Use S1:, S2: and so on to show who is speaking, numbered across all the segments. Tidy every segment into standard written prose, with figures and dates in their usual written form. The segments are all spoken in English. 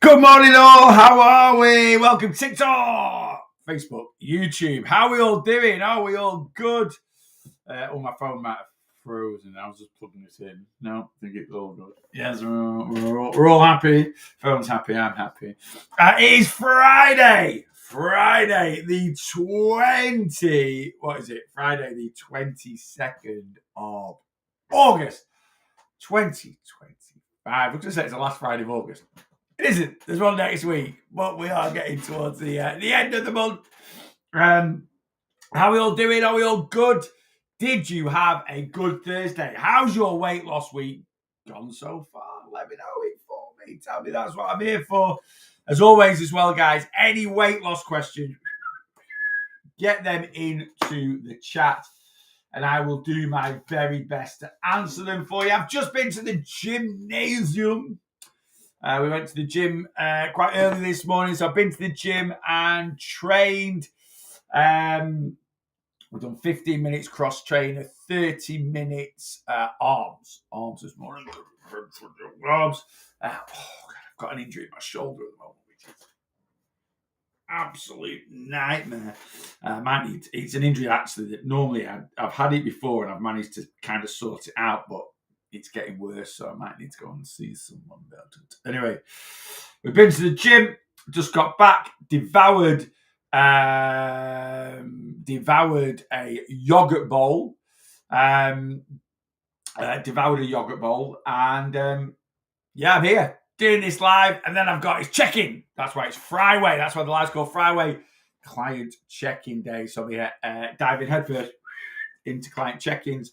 S1: Good morning all, how are we? Welcome to TikTok, Facebook, YouTube. How are we all doing? Are we all good? My phone might have frozen. I was just plugging it in. No, I think it's all good. Yes, we're all happy. Phone's happy, I'm happy. It is Friday. Friday the 22nd of August 2025. I'm going to say it's the last Friday of August. It isn't. There's one next week, but we are getting towards the end of the month. How are we all doing? Are we all good? Did you have a good Thursday? How's your weight loss week gone so far? Let me know it for me. Tell me that's what I'm here for. As always as well, guys, any weight loss questions, get them into the chat and I will do my very best to answer them for you. I've just been to the gymnasium. We went to the gym quite early this morning, so I've been to the gym and trained. We've done 15 minutes cross trainer, 30 minutes arms this morning. Arms. God, I've got an injury in my shoulder at the moment, which is absolute nightmare. It's an injury actually that normally I've had it before and I've managed to kind of sort it out, but it's getting worse, so I might need to go and see someone about it. Anyway, we've been to the gym, just got back, devoured a yogurt bowl. And I'm here doing this live, and then I've got his check-in. That's why it's Fri-Weigh. That's why the live's called Fri-Weigh Client Check-in Day. So I'm here diving headfirst into client check-ins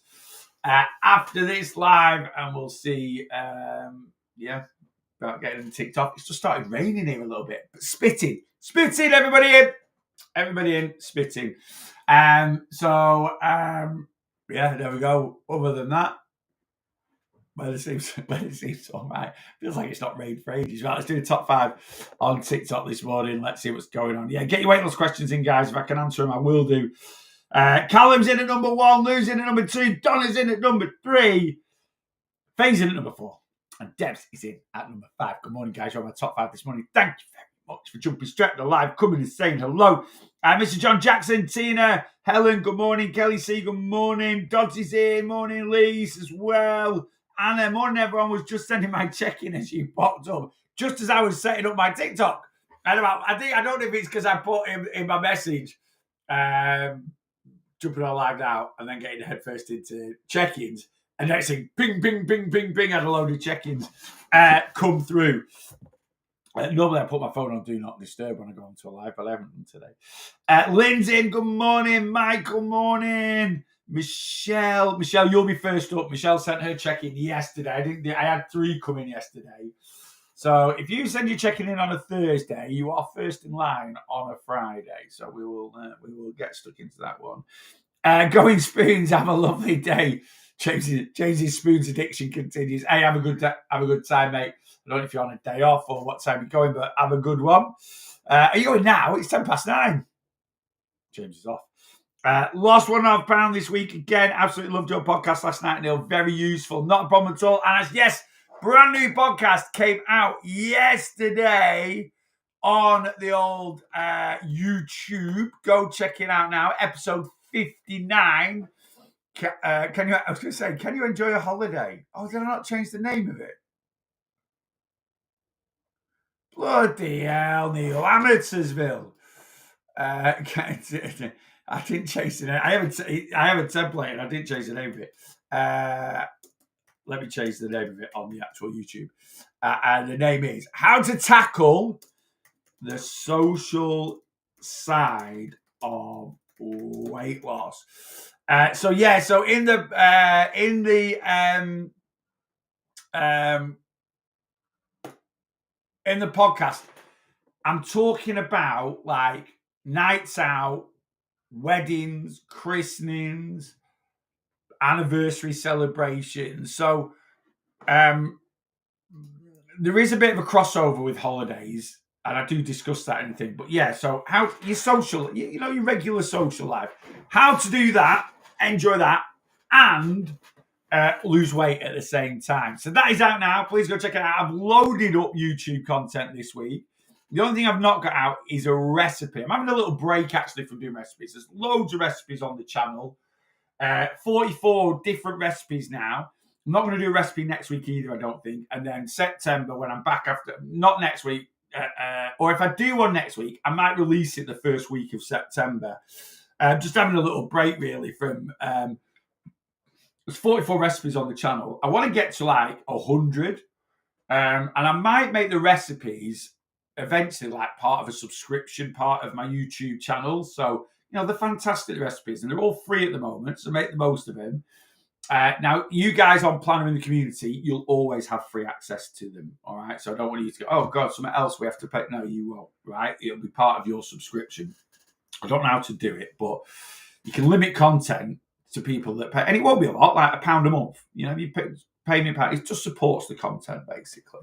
S1: after this live, and we'll see about getting them ticked off. It's just started raining here a little bit, but spitting, everybody in, spitting. There we go. Other than that, it seems all right. Feels like it's not rained for ages. Right, let's do the top 5 on TikTok this morning. Let's see what's going on. Yeah, get your weight loss questions in, guys. If I can answer them, I will do. Callum's in at number 1, Lou's in at number 2, Donna's in at number 3, Faye's in at number 4, and Debs is in at number 5. Good morning, guys. You're on my top 5 this morning. Thank you very much for jumping straight to the live, coming and saying hello. Mr. John Jackson, Tina, Helen, good morning. Kelly C, good morning. Dodsy's in, morning. Lise as well. Anna, morning, everyone. Was just sending my check-in as you popped up, just as I was setting up my TikTok. I don't know if it's because I put in my message, jumping on live now and then getting headfirst into check-ins. And next thing, ping, ping, ping, ping, ping, had a load of check-ins come through. Normally I put my phone on Do Not Disturb when I go onto a live, but I haven't done today. Lynn's in, good morning. Michael, morning. Michelle, you'll be first up. Michelle sent her check-in yesterday. I had 3 come in yesterday. So if you send your check-in on a Thursday, you are first in line on a Friday. So we will get stuck into that one. Going Spoons, have a lovely day. James's spoons addiction continues. Hey, have a good time, mate. I don't know if you're on a day off or what time you're going, but have a good one. Are you going now? It's 9:10. James is off. Lost £1.5 this week again. Absolutely loved your podcast last night, Neil. Very useful. Not a problem at all. And yes, brand new podcast came out yesterday on the old YouTube. Go check it out now. Episode 59. Can you enjoy a holiday? Oh, did I not change the name of it? Bloody hell, Neil. Amateursville. I didn't change the name. I have a template and I didn't change the name of it. Let me change the name of it on the actual YouTube. And the name is How to Tackle the Social Side of Weight Loss. So in the podcast, I'm talking about like nights out, weddings, christenings, anniversary celebrations. So there is a bit of a crossover with holidays, and I do discuss that in the thing. But yeah, so how your social, your regular social life, how to do that, enjoy that, and lose weight at the same time. So that is out now. Please go check it out. I've loaded up YouTube content this week. The only thing I've not got out is a recipe. I'm having a little break actually from doing recipes. There's loads of recipes on the channel. 44 different recipes now. I'm not going to do a recipe next week either, I don't think. And then September, when I'm back after, not next week, or if I do one next week, I might release it the first week of September. Just having a little break really from. There's 44 recipes on the channel. I want to get to like 100, and I might make the recipes eventually like part of a subscription part of my YouTube channel. So they're fantastic recipes, and they're all free at the moment. So make the most of them. Now, you guys on Planner in the community, you'll always have free access to them. All right. So I don't want you to go, oh God, something else we have to pay. No, you won't. Right. It'll be part of your subscription. I don't know how to do it, but you can limit content to people that pay, and it won't be a lot, like £1 a month. You pay me £1, it just supports the content basically.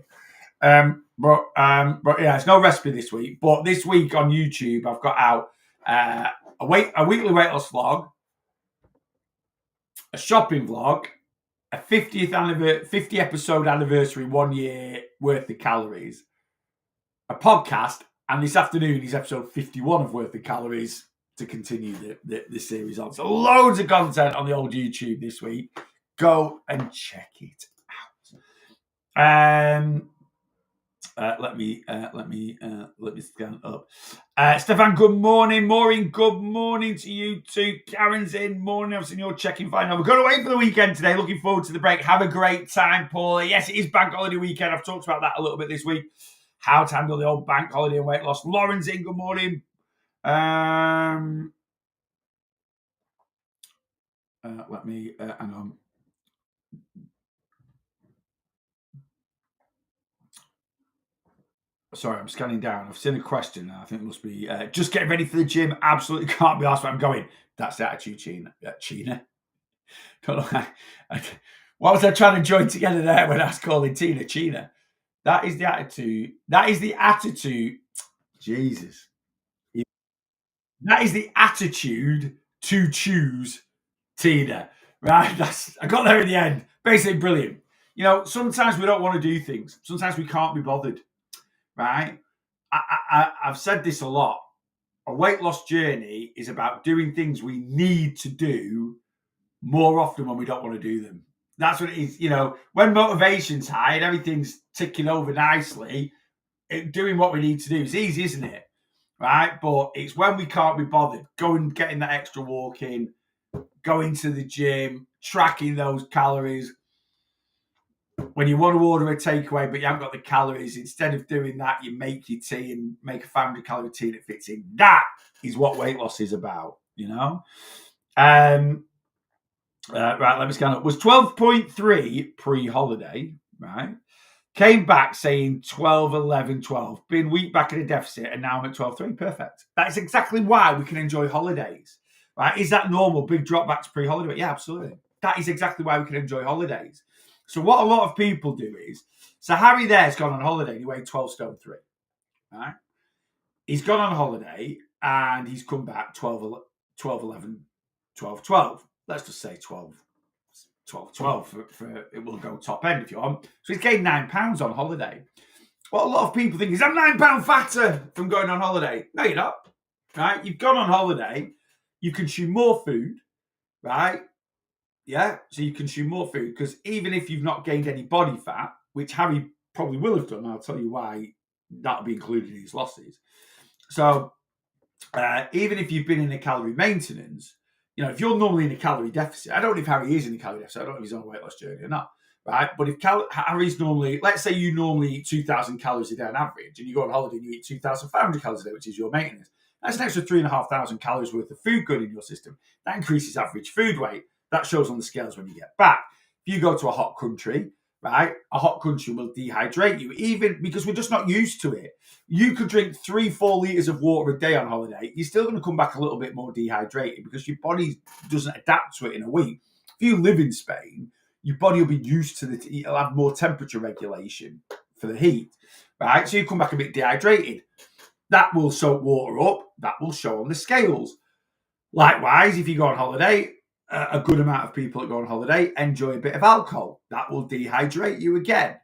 S1: But yeah, it's no recipe this week. But this week on YouTube, I've got out a weekly weight loss vlog, a shopping vlog, a 50 episode anniversary 1 year worth of calories, a podcast, and this afternoon is episode 51 of Worth of Calories to continue the series on. So loads of content on the old YouTube this week. Go and check it out. Let me scan up. Stefan, good morning. Maureen, good morning to you too. Karen's in. Morning. I've seen you're checking fine. Now we're going away for the weekend today. Looking forward to the break. Have a great time, Paula. Yes, it is bank holiday weekend. I've talked about that a little bit this week. How to handle the old bank holiday and weight loss. Lauren's in. Good morning. Let me hang on. Sorry, I'm scanning down. I've seen a question. I think it must be just getting ready for the gym. Absolutely can't be asked where I'm going. That's the attitude, China. Don't know. What was I trying to join together there when I was calling Tina China? That is the attitude. That is the attitude. Jesus. That is the attitude to choose Tina. Right? I got there in the end. Basically, brilliant. Sometimes we don't want to do things. Sometimes we can't be bothered. Right? I've said this a lot. A weight loss journey is about doing things we need to do more often when we don't want to do them. That's what it is. When motivation's high and everything's ticking over nicely, doing what we need to do is easy, isn't it? Right? But it's when we can't be bothered, getting that extra walk in, going to the gym, tracking those calories. When you want to order a takeaway, but you haven't got the calories, instead of doing that, you make your tea and make a 500-calorie tea that fits in. That is what weight loss is about, Right, let me scan up. Was 12.3 pre-holiday, right? Came back saying 12, 11, 12. Been week back in a deficit, and now I'm at 12.3. Perfect. That's exactly why we can enjoy holidays, right? Is that normal? Big drop back to pre-holiday? Yeah, absolutely. That is exactly why we can enjoy holidays. So what a lot of people do is, so Harry there's gone on holiday and he weighed 12 stone 3, right? He's gone on holiday and he's come back 12, 11, 12, 12. Let's just say 12, 12 for it will go top end if you want. So he's gained £9 on holiday. What a lot of people think is, I'm £9 fatter from going on holiday. No, you're not, right? You've gone on holiday, you consume more food, right? Yeah, so you consume more food because even if you've not gained any body fat, which Harry probably will have done, I'll tell you why that'll be included in his losses. So even if you've been in a calorie maintenance, if you're normally in a calorie deficit, I don't know if Harry is in a calorie deficit, I don't know if he's on a weight loss journey or not, right? But if Harry's normally, let's say you normally eat 2,000 calories a day on average, and you go on holiday and you eat 2,500 calories a day, which is your maintenance, that's an extra 3,500 calories worth of food going in your system. That increases average food weight. That shows on the scales when you get back. If you go to a hot country, right, a hot country will dehydrate you, even because we're just not used to it. You could drink 3-4 litres of water a day on holiday. You're still going to come back a little bit more dehydrated because your body doesn't adapt to it in a week. If you live in Spain, your body will be used to it'll have more temperature regulation for the heat, right? So you come back a bit dehydrated. That will soak water up. That will show on the scales. Likewise, if you go on holiday, a good amount of people that go on holiday enjoy a bit of alcohol. That will dehydrate you again,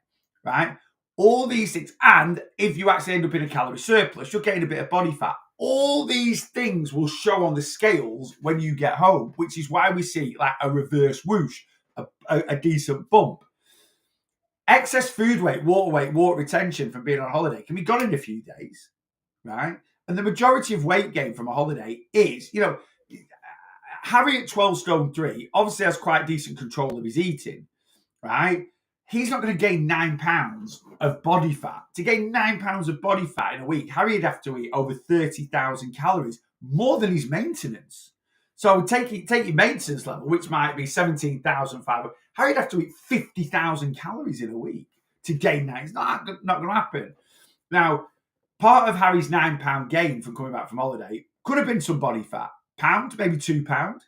S1: right? All these things. And if you actually end up in a calorie surplus, you're getting a bit of body fat. All these things will show on the scales when you get home, which is why we see like a reverse whoosh, a decent bump. Excess food weight, water retention from being on holiday can be gone in a few days, right? And the majority of weight gain from a holiday is, Harry at 12 stone 3 obviously has quite decent control of his eating, right? He's not going to gain 9 pounds of body fat. To gain 9 pounds of body fat in a week, Harry would have to eat over 30,000 calories, more than his maintenance. So take your maintenance level, which might be 17,500. Harry'd have to eat 50,000 calories in a week to gain that. It's not going to happen. Now, part of Harry's £9 gain from coming back from holiday could have been some body fat. Pound, maybe £2,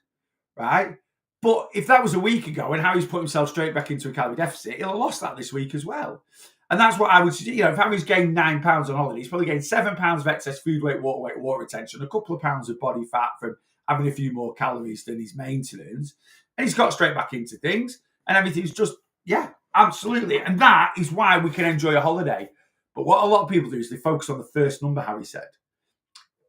S1: right? But if that was a week ago and Harry's put himself straight back into a calorie deficit, he'll have lost that this week as well. And that's what I would suggest. If Harry's gained £9 on holiday, he's probably gained £7 of excess food weight, water retention, a couple of pounds of body fat from having a few more calories than his maintenance. And he's got straight back into things. And everything's just, absolutely. And that is why we can enjoy a holiday. But what a lot of people do is they focus on the first number, Harry said.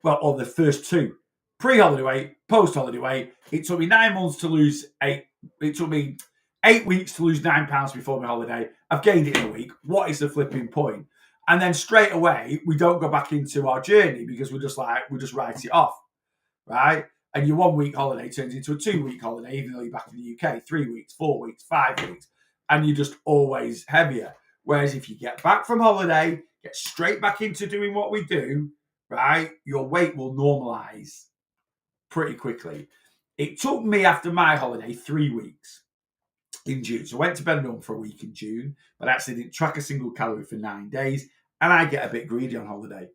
S1: Well, or the first two. Pre-holiday weight, post-holiday weight. It took me 9 months to lose 8. It took me 8 weeks to lose 9 pounds before my holiday. I've gained it in a week. What is the flipping point? And then straight away, we don't go back into our journey because we just write it off, right? And your 1 week holiday turns into a 2 week holiday, even though you're back in the UK, 3 weeks, 4 weeks, 5 weeks, and you're just always heavier. Whereas if you get back from holiday, get straight back into doing what we do, right, your weight will normalize pretty quickly. It took me after my holiday 3 weeks in June. So I went to Benidorm for a week in June, but actually didn't track a single calorie for 9 days. And I get a bit greedy on holiday,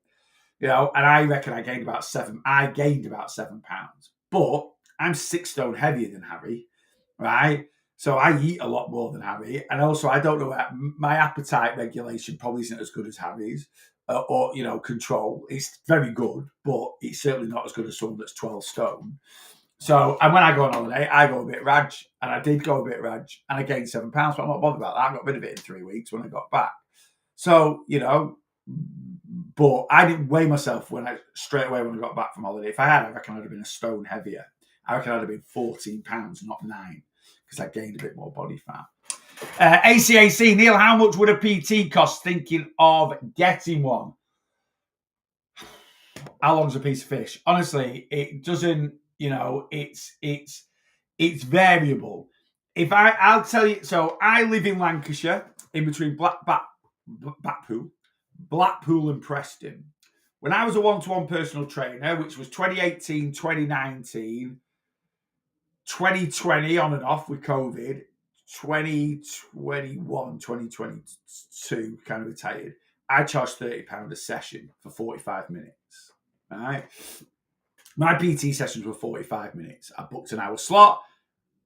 S1: and I reckon I gained about 7 pounds. But I'm 6 stone heavier than Harry, right? So I eat a lot more than Harry. And also, I don't know, my appetite regulation probably isn't as good as Harry's. Or control. It's very good, but it's certainly not as good as someone that's 12 stone. So, and when I go on holiday, I go a bit rag, and I did go a bit rag, and I gained 7 pounds, but I'm not bothered about that. I got rid of it in 3 weeks when I got back. So, but I didn't weigh myself straight away when I got back from holiday. If I had, I reckon I'd have been a stone heavier. I reckon I'd have been 14 pounds, not 9, because I gained a bit more body fat. ACAC, Neil, how much would a PT cost? Thinking of getting one. How long's a piece of fish? Honestly, it doesn't. It's variable. I'll tell you. So I live in Lancashire, in between Blackpool and Preston. When I was a one-to-one personal trainer, which was 2018, 2019, 2020 on and off with COVID. 2021, 2022, kind of retired, I charged £30 a session for 45 minutes. Right? My PT sessions were 45 minutes. I booked an hour slot,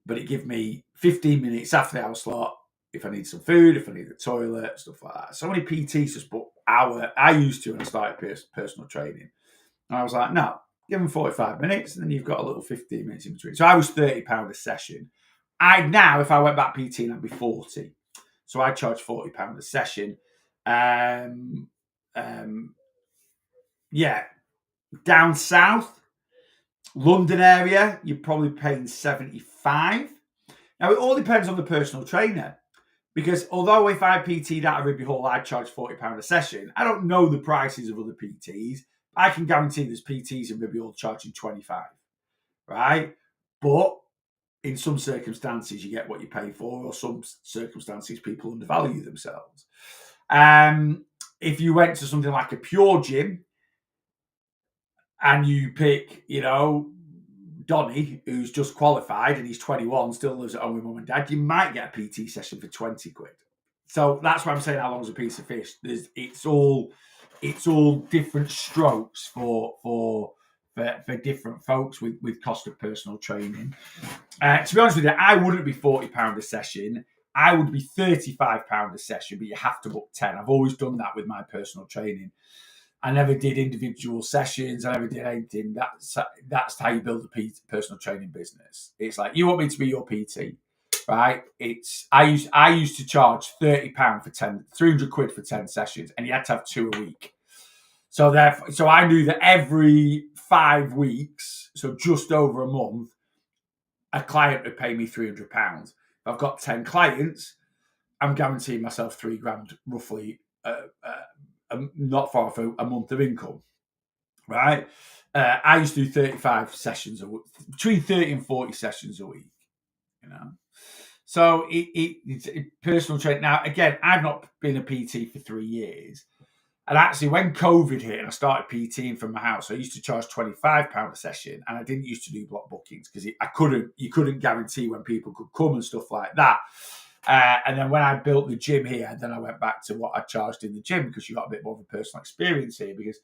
S1: but it gave me 15 minutes after the hour slot if I need some food, if I need the toilet, stuff like that. So many PTs just book hour. I used to when I started personal training. And I was like, no, give them 45 minutes, and then you've got a little 15 minutes in between. So I was £30 a session. Now, if I went back PTing, I'd be 40. So I charge £40 a session. Down south, London area, you're probably paying 75. Now, it all depends on the personal trainer. Because although if I PT'd out of Ribby Hall, I'd charge £40 a session, I don't know the prices of other PTs. I can guarantee there's PTs in Ribby Hall charging 25, right? But in some circumstances, you get what you pay for, or some circumstances, people undervalue themselves. If you went to something like a pure gym and you pick, Donny, who's just qualified and he's 21, still lives at home with mum and dad, you might get a PT session for 20 quid. So that's why I'm saying how long's a piece of fish. It's all different strokes for different folks with cost of personal training. To be honest with you, I wouldn't be £40 a session. I would be £35 a session, but you have to book 10. I've always done that with my personal training. I never did individual sessions. I never did anything. That's how you build a personal training business. It's like, you want me to be your PT, right? I used to charge £30 for 300 quid for 10 sessions, and you had to have 2 a week. So therefore, so I knew that every 5 weeks, so just over a month, a client would pay me £300. If I've got 10 clients, I'm guaranteeing myself £3,000 roughly, not far off a month of income, right? I used to do 35 sessions a week, between 30 and 40 sessions a week, you know. So it's personal training. Now, again, I've not been a PT for 3 years. And actually, when COVID hit and I started PTing from my house, I used to charge £25 a session, and I didn't used to do block bookings because you couldn't guarantee when people could come and stuff like that. And then when I built the gym here, then I went back to what I charged in the gym, because you got a bit more of a personal experience here, because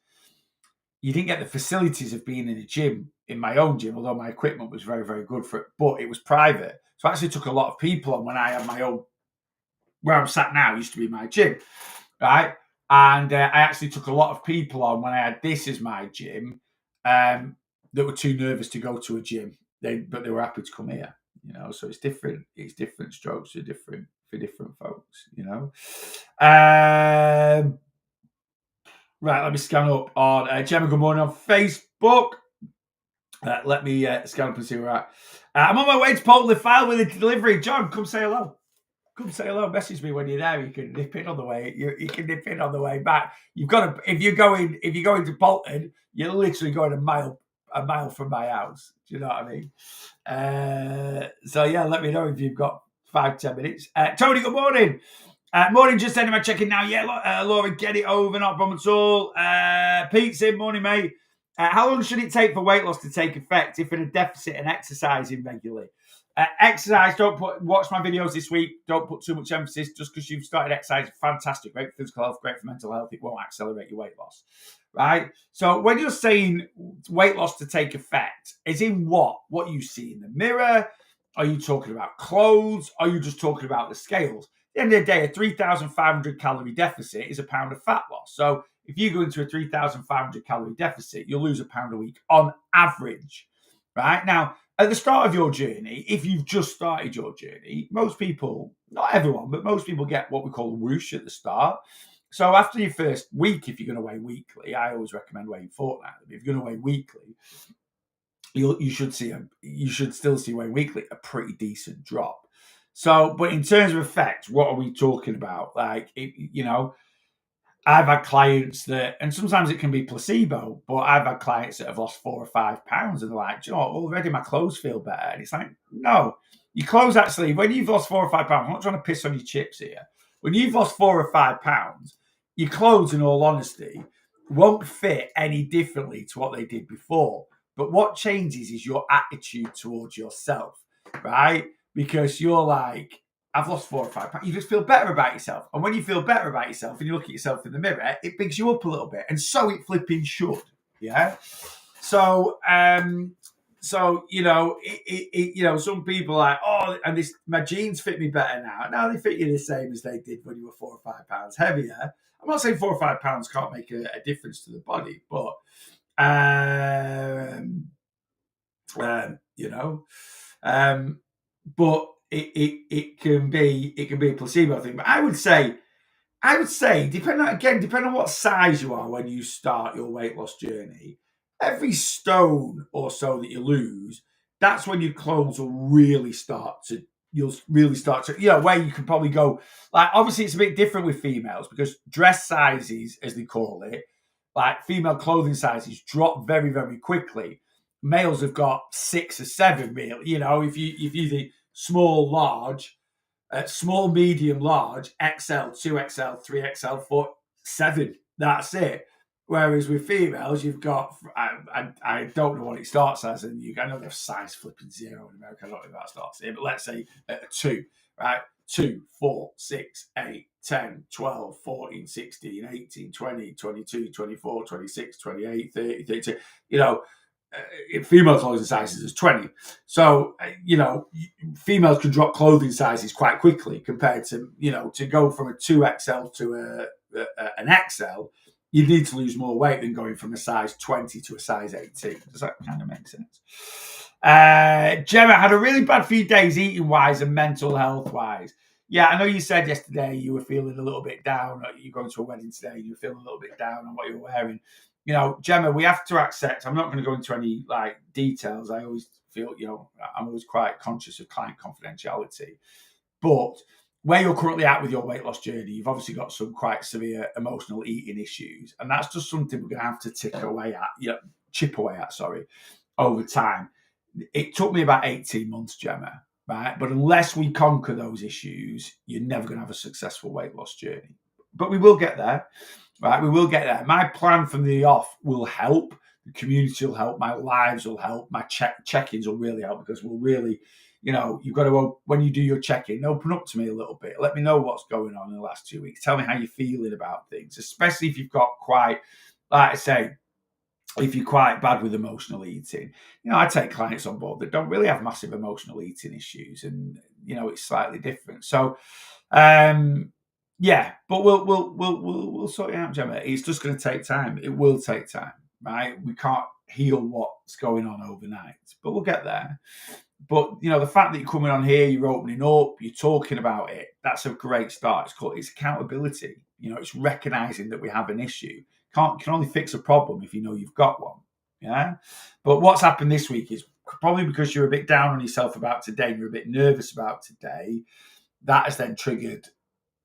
S1: you didn't get the facilities of being in a gym, in my own gym, although my equipment was very, very good for it, but it was private. So I actually took a lot of people on when I had my own, where I'm sat now used to be my gym, right? And I actually took a lot of people on when I had this as my gym, that were too nervous to go to a gym, but they were happy to come here. You know, so it's different. It's different strokes for different folks. You know. Right, let me scan up on Gemma. Good morning on Facebook. Let me scan up and see where we're at. I'm on my way to Portland File with a delivery. John, come say hello. Come say hello. Message me when you're there. You can nip in on the way. You can nip in on the way back. You've got to. If you're going to Bolton, you're literally going a mile from my house. Do you know what I mean? So yeah, let me know if you've got 5-10 minutes. Tony, good morning. Morning, just sending my check-in now. Yeah, Laura, get it over, not a problem at all. Pete's in, morning, mate. How long should it take for weight loss to take effect if in a deficit and exercising regularly? Exercise, watch my videos this week. Don't put too much emphasis just because you've started exercise. Fantastic, great for physical health, great for mental health. It won't accelerate your weight loss, right? So when you're saying weight loss to take effect, is in what you see in the mirror? Are you talking about clothes? Are you just talking about the scales? At the end of the day, a 3,500 calorie deficit is a pound of fat loss. So if you go into a 3,500 calorie deficit, you'll lose a pound a week on average, right? Now, at the start of your journey, if you've just started your journey, most people, not everyone, but most people get what we call a whoosh at the start. So after your first week, if you're going to weigh weekly, I always recommend weighing fortnightly. If you're going to weigh weekly, you should still see weighing weekly a pretty decent drop. So, but in terms of effect, what are we talking about? Like, I've had clients that, and sometimes it can be placebo, but I've had clients that have lost 4 or 5 pounds and they're like, you know what, already my clothes feel better. And it's like, no, your clothes actually, when you've lost 4 or 5 pounds, I'm not trying to piss on your chips here. When you've lost 4 or 5 pounds, your clothes, in all honesty, won't fit any differently to what they did before. But what changes is your attitude towards yourself, right? Because you're like, I've lost 4 or 5 pounds. You just feel better about yourself. And when you feel better about yourself and you look at yourself in the mirror, it bigs you up a little bit. And so it flipping should. Yeah. So, some people are like, oh, and my jeans fit me better now. No, they fit you the same as they did when you were 4 or 5 pounds heavier. I'm not saying 4 or 5 pounds can't make a difference to the body, but, but it can be a placebo thing. But I would say, depending on what size you are when you start your weight loss journey, every stone or so that you lose, that's when your clothes will really start to, where you can probably go. Like, obviously it's a bit different with females because dress sizes, as they call it, like female clothing sizes, drop very, very quickly. Males have got 6 or 7, really. If you think small, large, small, medium, large, XL, 2XL, 3XL, 4, 7. That's it. Whereas with females, you've got, I don't know what it starts as, and I know they have size flipping 0 in America. I don't know if that starts here, but let's say a 2, right? 2, 4, 6, 8, 10, 12, 14, 16, 18, 20, 22, 24, 26, 28, 30, 32. Female clothing sizes is 20. So, females can drop clothing sizes quite quickly compared to, to go from a 2XL to an XL. you need to lose more weight than going from a size 20 to a size 18. Does that kind of make sense? Gemma, had a really bad few days eating wise and mental health wise. Yeah, I know you said yesterday you were feeling a little bit down. You're going to a wedding today, you were feeling a little bit down on what you're wearing. You know, Gemma, we have to accept, I'm not going to go into any like details. I always feel, I'm always quite conscious of client confidentiality. But where you're currently at with your weight loss journey, you've obviously got some quite severe emotional eating issues. And that's just something we're going to have to chip away at, over time. It took me about 18 months, Gemma, right? But unless we conquer those issues, you're never going to have a successful weight loss journey. But we will get there, right? We will get there. My plan from the off will help. The community will help. My lives will help. My check-ins will really help because we'll really, you've got to, when you do your check-in, open up to me a little bit. Let me know what's going on in the last 2 weeks. Tell me how you're feeling about things, especially if you've got quite, like I say, if you're quite bad with emotional eating. I take clients on board that don't really have massive emotional eating issues, and it's slightly different. So, yeah, but we'll sort it out, Gemma. It's just going to take time. It will take time, right? We can't heal what's going on overnight, but we'll get there. But the fact that you're coming on here, you're opening up, you're talking about it, that's a great start. It's accountability. It's recognizing that we have an issue. Can only fix a problem if you know you've got one. Yeah. But what's happened this week is probably because you're a bit down on yourself about today, you're a bit nervous about today. That has then triggered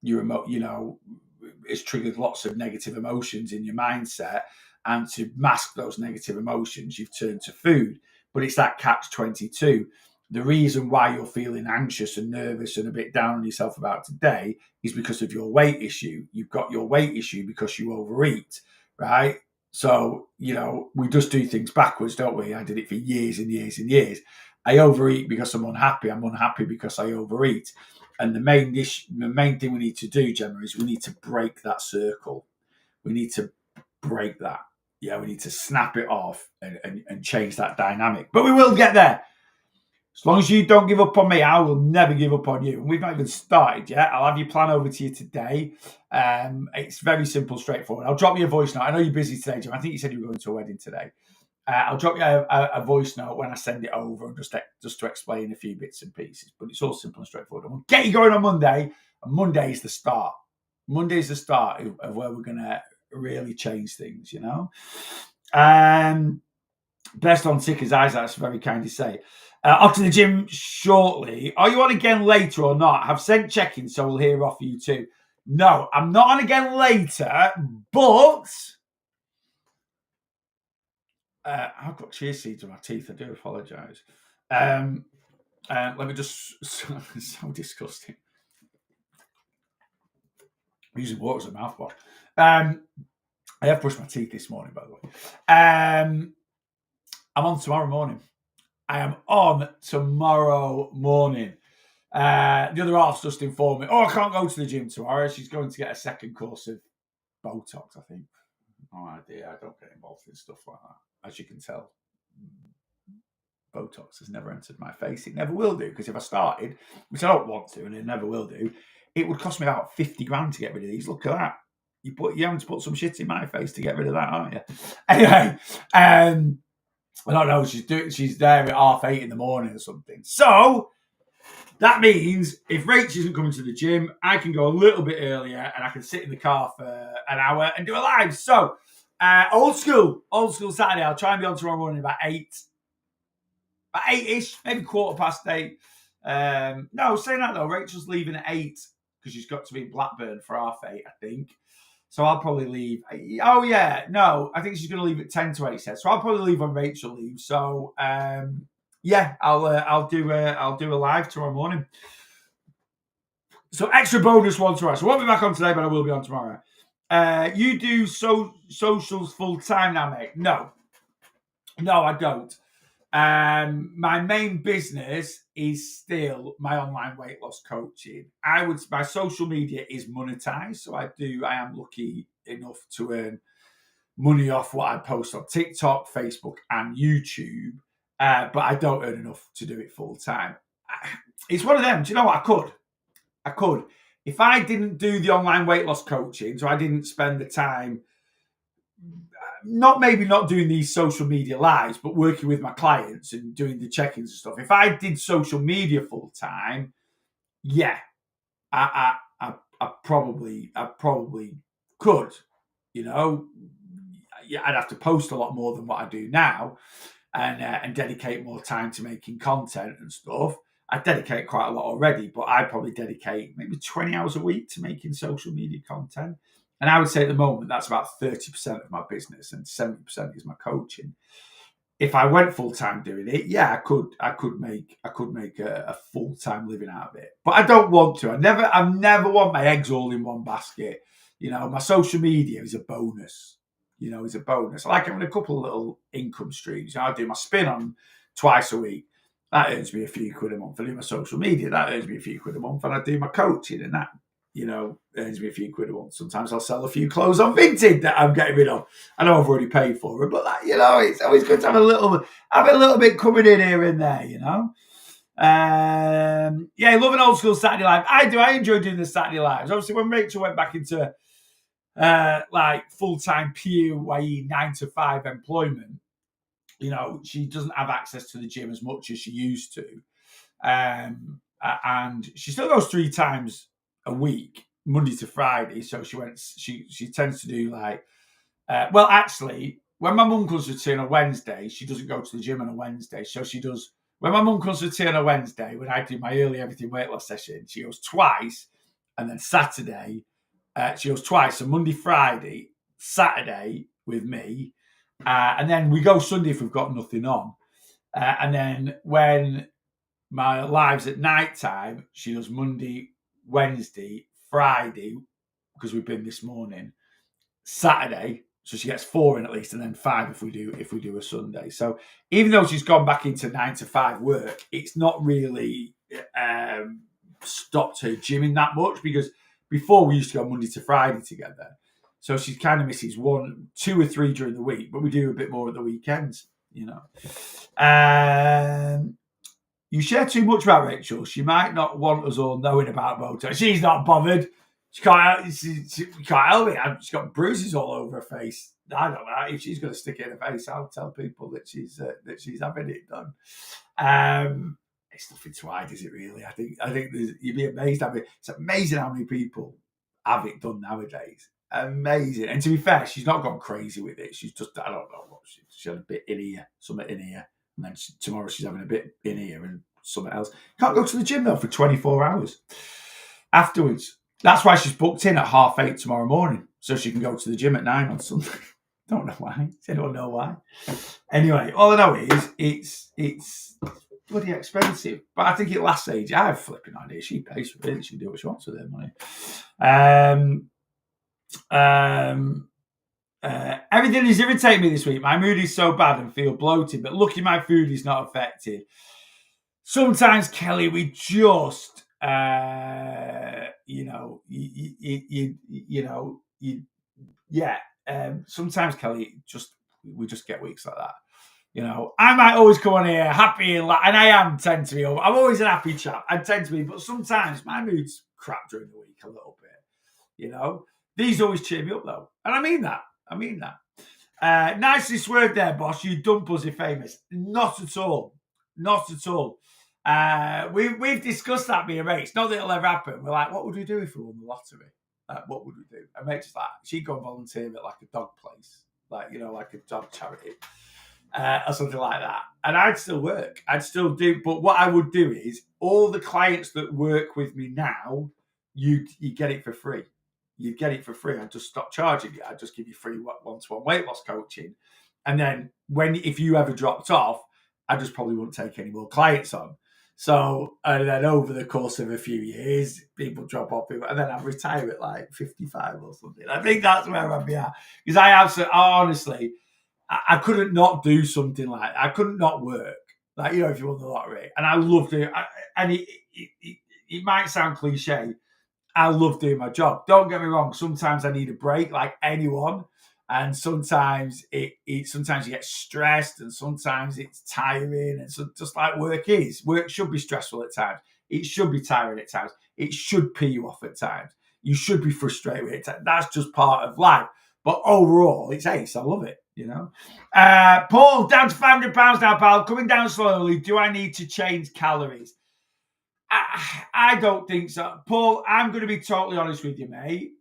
S1: it's triggered lots of negative emotions in your mindset. And to mask those negative emotions, you've turned to food. But it's that catch-22. The reason why you're feeling anxious and nervous and a bit down on yourself about today is because of your weight issue. You've got your weight issue because you overeat, right? So, we just do things backwards, don't we? I did it for years and years and years. I overeat because I'm unhappy. I'm unhappy because I overeat. And the main thing we need to do, Gemma, is we need to break that circle. We need to break that. Yeah, we need to snap it off and change that dynamic. But we will get there. As long as you don't give up on me, I will never give up on you. And we've not even started yet. I'll have your plan over to you today. It's very simple, straightforward. I'll drop you a voice note. I know you're busy today, Jim. I think you said you were going to a wedding today. I'll drop you a voice note when I send it over, just to explain a few bits and pieces. But it's all simple and straightforward. And we'll get you going on Monday. And Monday is the start. Monday is the start of where we're going to really change things, Best on Ticker's eyes, that's very kind to say. Off to the gym shortly. Are you on again later or not? I've sent check-in, so we'll hear off you too. No, I'm not on again later, but I've got chia seeds in my teeth. I do apologise. Let me just... so disgusting. I'm using water as a mouthwash. I have brushed my teeth this morning, by the way. I'm on tomorrow morning. I am on tomorrow morning. The other half's just informed me, I can't go to the gym tomorrow. She's going to get a second course of Botox, I think. No idea. I don't get involved in stuff like that. As you can tell, Botox has never entered my face. It never will do, because if I started, which I don't want to, and it never will do, it would cost me about 50 grand to get rid of these. Look at that. You're having to put some shit in my face to get rid of that, aren't you? Anyway, I don't know. She's there at 8:30 in the morning or something. So that means if Rach isn't coming to the gym, I can go a little bit earlier and I can sit in the car for an hour and do a live. So old school Saturday. I'll try and be on tomorrow morning about 8ish, maybe 8:15. No, saying that though, Rachel's leaving at 8 because she's got to be in Blackburn for 8:30, I think. So I'll probably leave. Oh yeah, no, I think she's going to leave at 10 to 8. So I'll probably leave when Rachel leaves. So yeah, I'll do a live tomorrow morning. So extra bonus one tomorrow. So I won't be back on today, but I will be on tomorrow. You do socials full time now, mate? No, I don't. My main business is still my online weight loss coaching. My social media is monetized, so I am lucky enough to earn money off what I post on TikTok, Facebook, and YouTube. But I don't earn enough to do it full time. It's one of them. Do you know what? I could. If I didn't do the online weight loss coaching, so I didn't spend the time maybe not doing these social media lives, but working with my clients and doing the check-ins and stuff. If I did social media full time, yeah, I probably could. You know, yeah, I'd have to post a lot more than what I do now, and dedicate more time to making content and stuff. I dedicate quite a lot already, but I probably dedicate maybe 20 hours a week to making social media content. And I would say at the moment that's about 30% of my business, and 70% is my coaching. If I went full time doing it, yeah, I could make a full time living out of it. But I don't want to. I never want my eggs all in one basket. You know, my social media is a bonus. You know, is a bonus. I like having a couple of little income streams. You know, I do my spin on twice a week. That earns me a few quid a month. I do my social media. That earns me a few quid a month. And I do my coaching, and that, you know, earns me a few quid a month. Sometimes I'll sell a few clothes on Vinted that I'm getting rid of. I know I've already paid for it, but that, you know, it's always good to have a little bit coming in here and there, you know. Yeah, I love an old school Saturday live. I do. I enjoy doing the Saturday lives. Obviously, when Rachel went back into like full-time PAYE 9-to-5 employment, you know, she doesn't have access to the gym as much as she used to. And she still goes 3 times a week, Monday to Friday. So she tends to do like, well, actually, when my mum comes to tea on a Wednesday, she doesn't go to the gym on a Wednesday. So she does, when my mum comes to tea on a Wednesday, when I do my early everything weight loss session, she goes twice. And then Saturday, she goes twice. So Monday, Friday, Saturday with me. And then we go Sunday if we've got nothing on. And then when my live's at night time, she does Monday, Wednesday, Friday, because we've been this morning, Saturday. So she gets 4 in at least, and then 5 if we do a Sunday. So even though she's gone back into 9-to-5 work, it's not really stopped her gymming that much, because before we used to go Monday to Friday together. So she kind of misses 1, 2 or 3 during the week, but we do a bit more at the weekends, you know. You share too much about Rachel. She might not want us all knowing about Botox. She's not bothered. She can't help it. She's got bruises all over her face. I don't know. If she's going to stick it in her face, I'll tell people that she's having it done. It's nothing to hide, is it really? I think you'd be amazed. It's amazing how many people have it done nowadays. Amazing. And to be fair, she's not gone crazy with it. She's just, I don't know what, she had a bit in here, something in here. And then tomorrow she's having a bit in here and something else. Can't go to the gym though for 24 hours afterwards. That's why she's booked in at 8:30 tomorrow morning, so she can go to the gym at 9 on Sunday. Don't know why. I don't know why. Anyway, all I know is it's bloody expensive, but I think it lasts age. I have a flipping idea. She pays for it. She can do what she wants with her money. Everything is irritating me this week. My mood is so bad and feel bloated, but lucky my food is not affected. Sometimes, Kelly, we just, sometimes, Kelly, we just get weeks like that. You know, I might always come on here happy and I tend to be. I'm always an happy chap. I tend to be, but sometimes my mood's crap during the week a little bit. You know, these always cheer me up though, and I mean that. Nicely swerved there, boss. You dumb pussy famous. Not at all. Not at all. We've discussed that, me and Rach. Not that it'll ever happen. We're like, what would we do if we won the lottery? What would we do? And Rachel's like, she'd go and volunteer at like a dog place, like a dog charity, or something like that. And I'd still work. I'd still do. But what I would do is all the clients that work with me now, you get it for free. You'd get it for free. I'd just stop charging you. I'd just give you free one-to-one weight loss coaching. And then if you ever dropped off, I just probably wouldn't take any more clients on. So, and then over the course of a few years, people drop off, and then I'd retire at like 55 or something. I think that's where I'd be at. Because honestly, I couldn't not do something like that. I couldn't not work. Like, if you won the lottery. And I loved it. And it might sound cliche. I love doing my job. Don't get me wrong. Sometimes I need a break, like anyone, and sometimes sometimes you get stressed, and sometimes it's tiring, and so just like work is. Work should be stressful at times. It should be tiring at times. It should pee you off at times. You should be frustrated at times. That's just part of life. But overall, it's ace. I love it, you know. Paul, down to £500 now, pal. Coming down slowly. Do I need to change calories? I don't think so. Paul, I'm going to be totally honest with you, mate.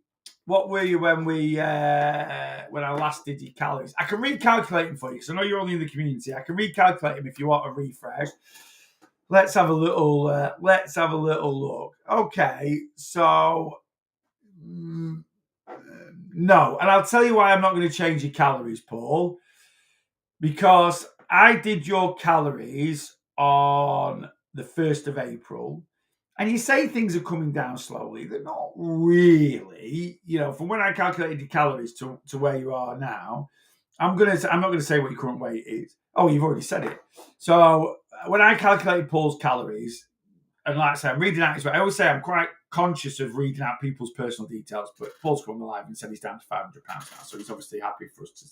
S1: What were you when I last did your calories? I can recalculate them for you because I know you're only in the community. I can recalculate them if you want a refresh. Let's have a little look. Okay, so no, and I'll tell you why I'm not going to change your calories, Paul, because I did your calories on the 1st of April. And you say things are coming down slowly. They're not really, from when I calculated the calories to where you are now. I'm not going to say what your current weight is. Oh, you've already said it. So when I calculated Paul's calories, and like I say, I'm reading out his weight. I always say I'm quite conscious of reading out people's personal details, but Paul's come alive and said he's down to £500 now. So he's obviously happy for us to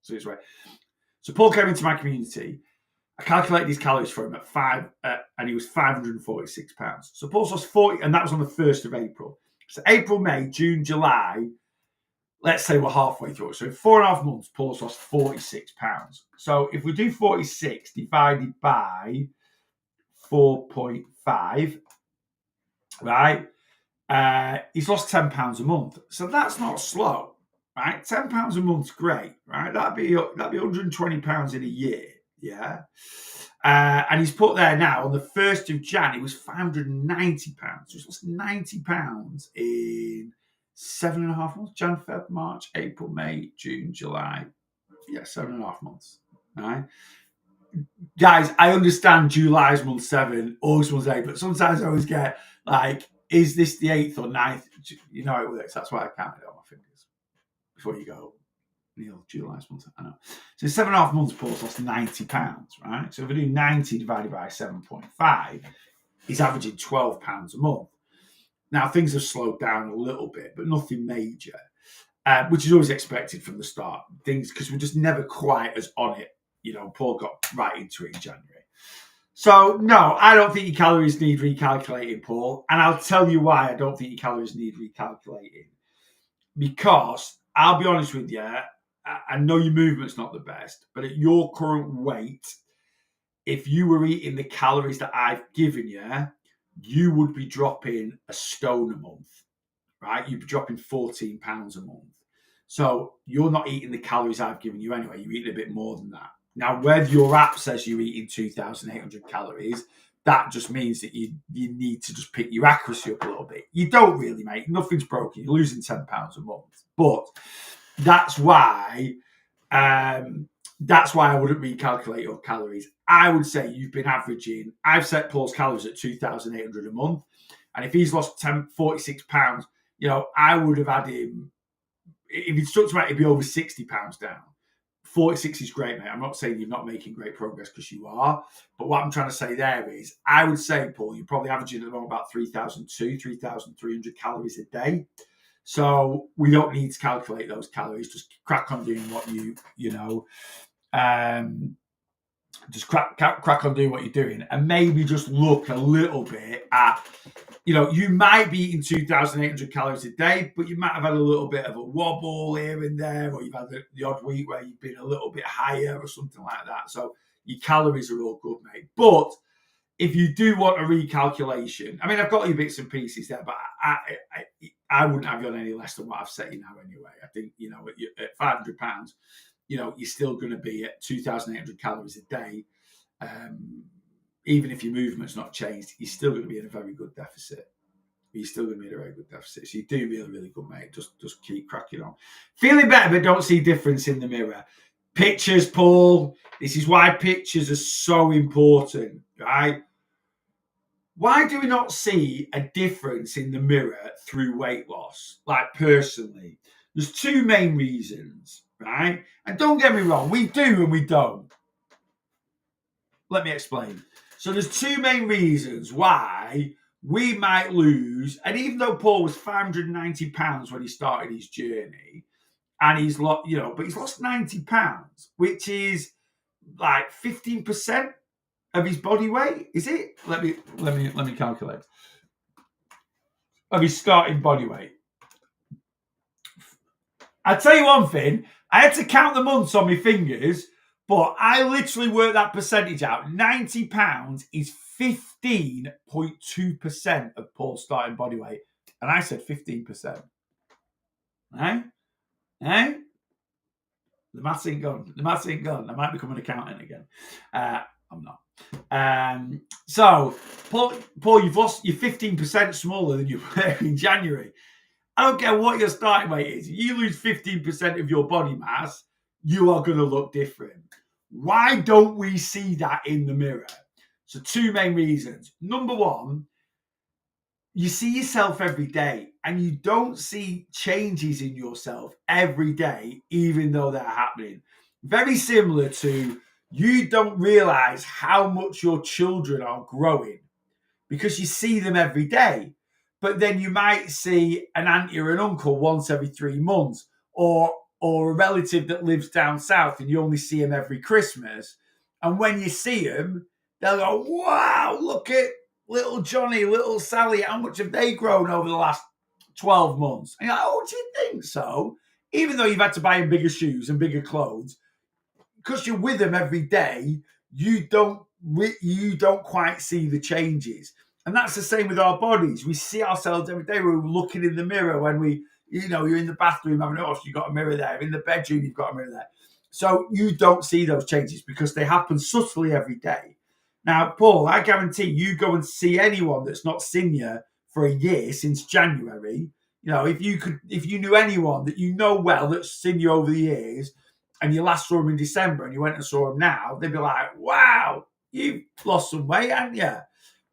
S1: see his weight. So Paul came into my community. I calculated his calories for him at and he was £546. So Paul's lost 40, and that was on the 1st of April. So April, May, June, July, let's say we're halfway through. So in 4.5 months, Paul's lost £46. So if we do 46 divided by 4.5, right, he's lost £10 a month. So that's not slow, right? £10 a month's great, right? That'd be £120 in a year. Yeah. And he's put there now on the 1st of Jan, it was £590. So he's lost £90 in 7.5 months. Jan, Feb, March, April, May, June, July. Yeah, 7.5 months. All right. Guys, I understand July's month 7, August month 8, but sometimes I always get is this the 8th or 9th? You know how it works. That's why I counted it on my fingers before you go. July's month, I know. So 7.5 months, Paul's lost £90, right? So if we do 90 divided by 7.5, he's averaging £12 a month. Now, things have slowed down a little bit, but nothing major, which is always expected from the start. Things, because we're just never quite as on it. Paul got right into it in January. So, no, I don't think your calories need recalculating, Paul. And I'll tell you why I don't think your calories need recalculating. Because, I'll be honest with you, I know your movement's not the best, but at your current weight, if you were eating the calories that I've given you, you would be dropping a stone a month, right? You'd be dropping £14 a month. So you're not eating the calories I've given you anyway. You're eating a bit more than that. Now, whether your app says you're eating 2,800 calories, that just means that you need to just pick your accuracy up a little bit. You don't really, mate. Nothing's broken. You're losing £10 a month. But that's why I wouldn't recalculate your calories. I would say you've been averaging, I've set Paul's calories at 2,800 a month. And if he's lost £46, I would have had him, if he'd stuck to it, it'd be over £60 down. 46 is great, mate. I'm not saying you're not making great progress because you are. But what I'm trying to say there is, I would say, Paul, you're probably averaging about 3,300 calories a day. So we don't need to calculate those calories. Just crack on doing what just crack on doing what you're doing, and maybe just look a little bit at, you might be eating 2,800 calories a day, but you might have had a little bit of a wobble here and there, or you've had the odd week where you've been a little bit higher or something like that. So your calories are all good, mate. But if you do want a recalculation, I mean, I've got your bits and pieces there, but I wouldn't have you on any less than what I've set you now anyway. I think, at £500, you're still going to be at 2,800 calories a day. Even if your movement's not changed, you're still going to be in a very good deficit. So you do really, really good, mate. Just keep cracking on. Feeling better, but don't see difference in the mirror. Pictures, Paul. This is why pictures are so important, right? Why do we not see a difference in the mirror through weight loss? Like, personally, there's two main reasons, right? And don't get me wrong, we do and we don't. Let me explain. So there's two main reasons why we might lose. And even though Paul was £590 when he started his journey, and he's lost, but he's lost £90, which is like 15% of his body weight. Is it? Let me calculate. Of his starting body weight. I tell you one thing, I had to count the months on my fingers, but I literally worked that percentage out. £90 is 15.2% of Paul's starting body weight. And I said 15%. Eh? Eh? The maths ain't gone. The maths ain't gone. I might become an accountant again. I'm not. So, Paul, you've lost. You're 15% smaller than you were in January. I don't care what your starting weight is. If you lose 15% of your body mass, you are going to look different. Why don't we see that in the mirror? So, two main reasons. Number one, you see yourself every day and you don't see changes in yourself every day, even though they're happening. Very similar to you don't realize how much your children are growing because you see them every day. But then you might see an auntie or an uncle once every 3 months, or a relative that lives down south and you only see them every Christmas. And when you see them, they'll go, wow, look at little Johnny, little Sally, how much have they grown over the last 12 months? And you're like, oh, do you think so? Even though you've had to buy them bigger shoes and bigger clothes, because you're with them every day, you don't quite see the changes. And that's the same with our bodies. We see ourselves every day. We're looking in the mirror when you're in the bathroom having you've got a mirror there. In the bedroom, you've got a mirror there. So you don't see those changes because they happen subtly every day. Now, Paul, I guarantee you go and see anyone that's not seen you for a year since January. If you knew anyone that you know well that's seen you over the years, and you last saw them in December and you went and saw them now, they'd be like, wow, you've lost some weight, haven't you?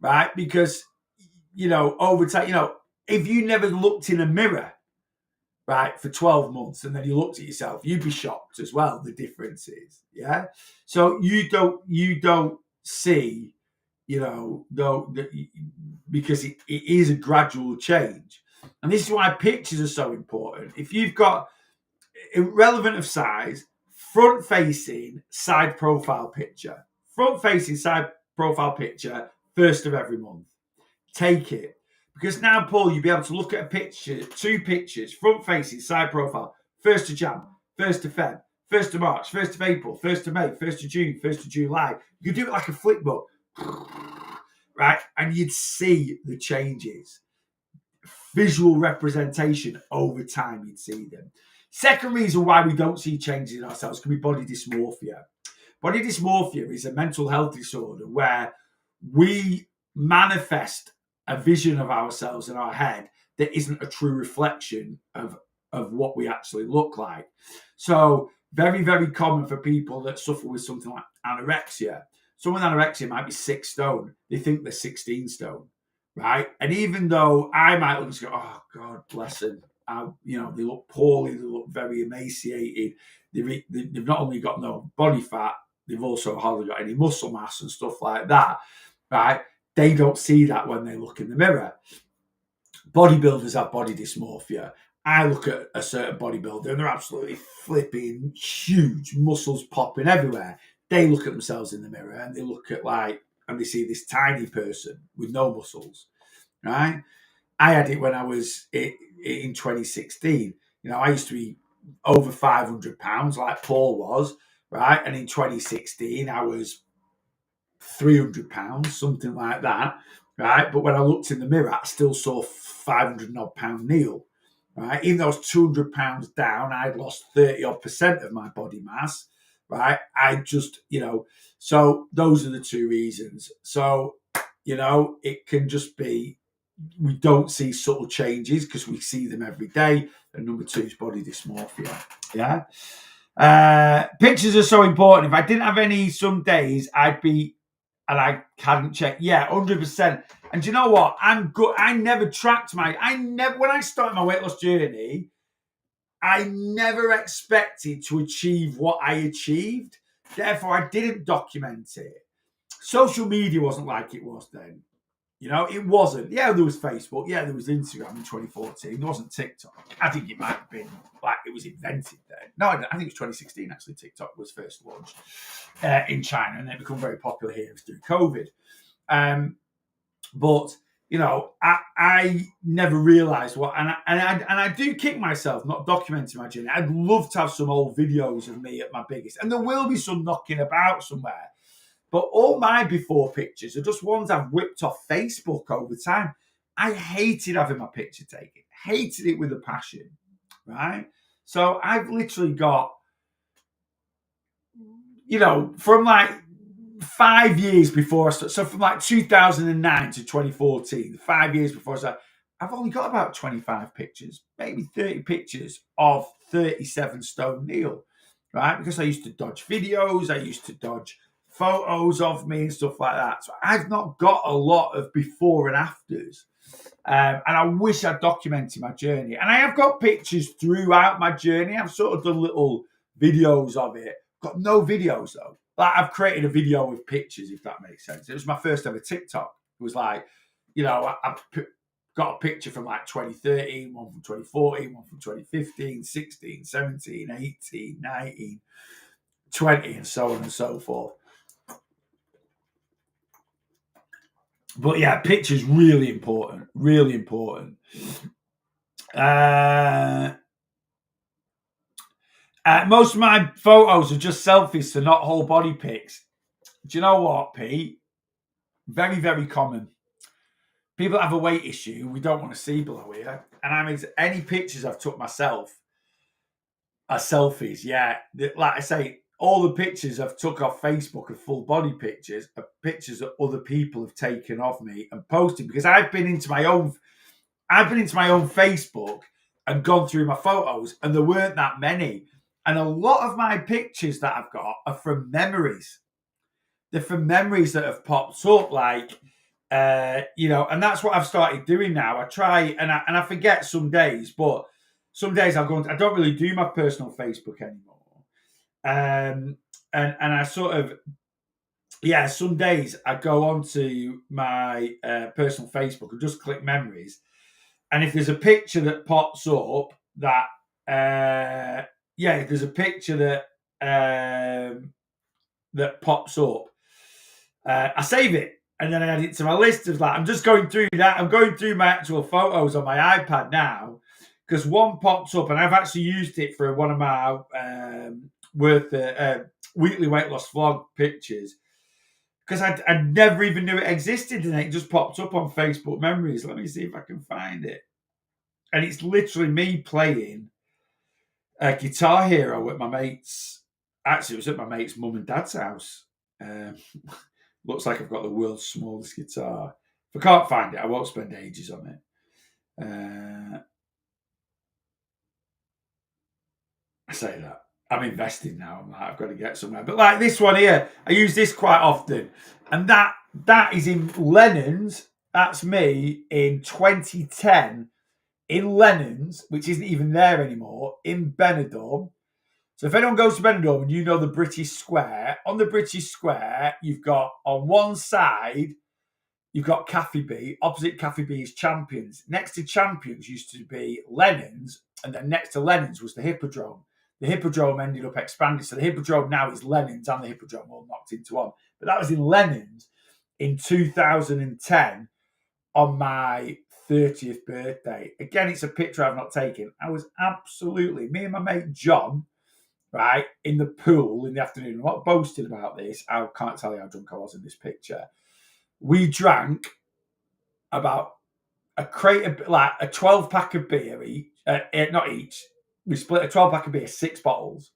S1: Right? Because, over time, if you never looked in a mirror, right, for 12 months and then you looked at yourself, you'd be shocked as well, the differences. Yeah. So you don't see, because it is a gradual change. And this is why pictures are so important. If you've got, irrelevant of size, front-facing side profile picture. Front-facing side profile picture, first of every month. Take it. Because now, Paul, you'll be able to look at a picture, 2 pictures, front-facing side profile, 1st of Jan, 1st of Feb, 1st of March, 1st of April, 1st of May, 1st of June, 1st of July. You do it like a flip book, right? And you'd see the changes. Visual representation over time, you'd see them. Second reason why we don't see changes in ourselves can be body dysmorphia. Body dysmorphia is a mental health disorder where we manifest a vision of ourselves in our head that isn't a true reflection of what we actually look like. So very, very common for people that suffer with something like anorexia. Someone with anorexia might be 6 stone. They think they're 16 stone, right? And even though I might look and go, oh, God bless them. They look poorly, they look very emaciated. They've not only got no body fat, they've also hardly got any muscle mass and stuff like that, right? They don't see that when they look in the mirror. Bodybuilders have body dysmorphia. I look at a certain bodybuilder and they're absolutely flipping huge, muscles popping everywhere. They look at themselves in the mirror and they look at and they see this tiny person with no muscles, right? I had it when I was in 2016. I used to be over 500 pounds like Paul was, right? And in 2016, I was 300 pounds, something like that, right? But when I looked in the mirror, I still saw 500 odd pound Neil, right? Even though I was 200 pounds down, I'd lost 30 odd % of my body mass, right? I just, so those are the 2 reasons. So, it can just be, we don't see subtle changes because we see them every day. And number 2 is body dysmorphia. Yeah. Pictures are so important. If I didn't have any some days, I'd be, and I hadn't checked. Yeah, 100%. And do you know what? I'm good. I never tracked when I started my weight loss journey, I never expected to achieve what I achieved. Therefore, I didn't document it. Social media wasn't like it was then. It wasn't. Yeah, there was Facebook. Yeah, there was Instagram in 2014. There wasn't TikTok. I think it might have been it was invented then. No, I think it was 2016 actually. TikTok was first launched in China and then become very popular here through COVID. But you know, I never realised what, and I do kick myself not documenting my journey. I'd love to have some old videos of me at my biggest, and there will be some knocking about somewhere. But all my before pictures are just ones I've whipped off Facebook over time. I hated having my picture taken, hated it with a passion, right? So I've literally got, you know, from like 5 years before I started, so from like 2009 to 2014, 5 years before I started, I've only got about 25 pictures, maybe 30 pictures of 37 stone Neil, right? Because I used to dodge videos, I used to dodge photos of me and stuff like that. So I've not got a lot of before and afters. And I wish I'd documented my journey. And I have got pictures throughout my journey. I've sort of done little videos of it. Got no videos though. Like I've created a video with pictures, if that makes sense. It was my first ever TikTok. It was like, you know, I got a picture from like 2013, one from 2014, one from 2015, 16, 17, 18, 19, 20, and so on and so forth. But yeah, pictures really important, really important. Most of my photos are just selfies, so not whole body pics. Do you know what, Pete? Very, very common. People have a weight issue we don't want to see below here. And I mean, any pictures I've took myself are selfies. Yeah. Like I say, all the pictures I've took off Facebook of full body pictures are pictures that other people have taken of me and posted, because I've been into my own Facebook and gone through my photos, and there weren't that many. And a lot of my pictures that I've got are from memories. They're from memories that have popped up, like, you know, and that's what I've started doing now. I try, and I forget some days, but some days I'll go. I don't really do my personal Facebook anymore, and I sort of, yeah, some days I go onto my personal Facebook and just click memories, and if there's a picture that pops up that, yeah, if there's a picture that pops up, I save it and then I add it to my list of, like, I'm just going through that. I'm going through my actual photos on my iPad now, because one popped up and I've actually used it for one of my weekly weight loss vlog pictures, because I never even knew it existed, and it just popped up on Facebook memories. Let me see if I can find it. And it's literally me playing Guitar Hero at my mate's. Actually, it was at my mate's mum and dad's house. Looks like I've got the world's smallest guitar. If I can't find it, I won't spend ages on it. I say that. I'm invested now. I'm like, I've got to get somewhere. But like this one here, I use this quite often. And that is in Lennon's. That's me in 2010 in Lennon's, which isn't even there anymore, in Benidorm. So if anyone goes to Benidorm and you know the British Square, on the British Square, you've got on one side, you've got Cafe B. Opposite Cafe B is Champions. Next to Champions used to be Lennon's, and then next to Lennon's was the Hippodrome. The Hippodrome ended up expanding. So the Hippodrome now is Lennon's and the Hippodrome all knocked into one. But that was in Lennon's in 2010 on my 30th birthday. Again, it's a picture I've not taken. I was absolutely, me and my mate John, right, in the pool in the afternoon. I'm not boasting about this. I can't tell you how drunk I was in this picture. We drank about a crate of, like, a 12-pack of beer each, not each. We split a 12-pack of beer, 6 bottles.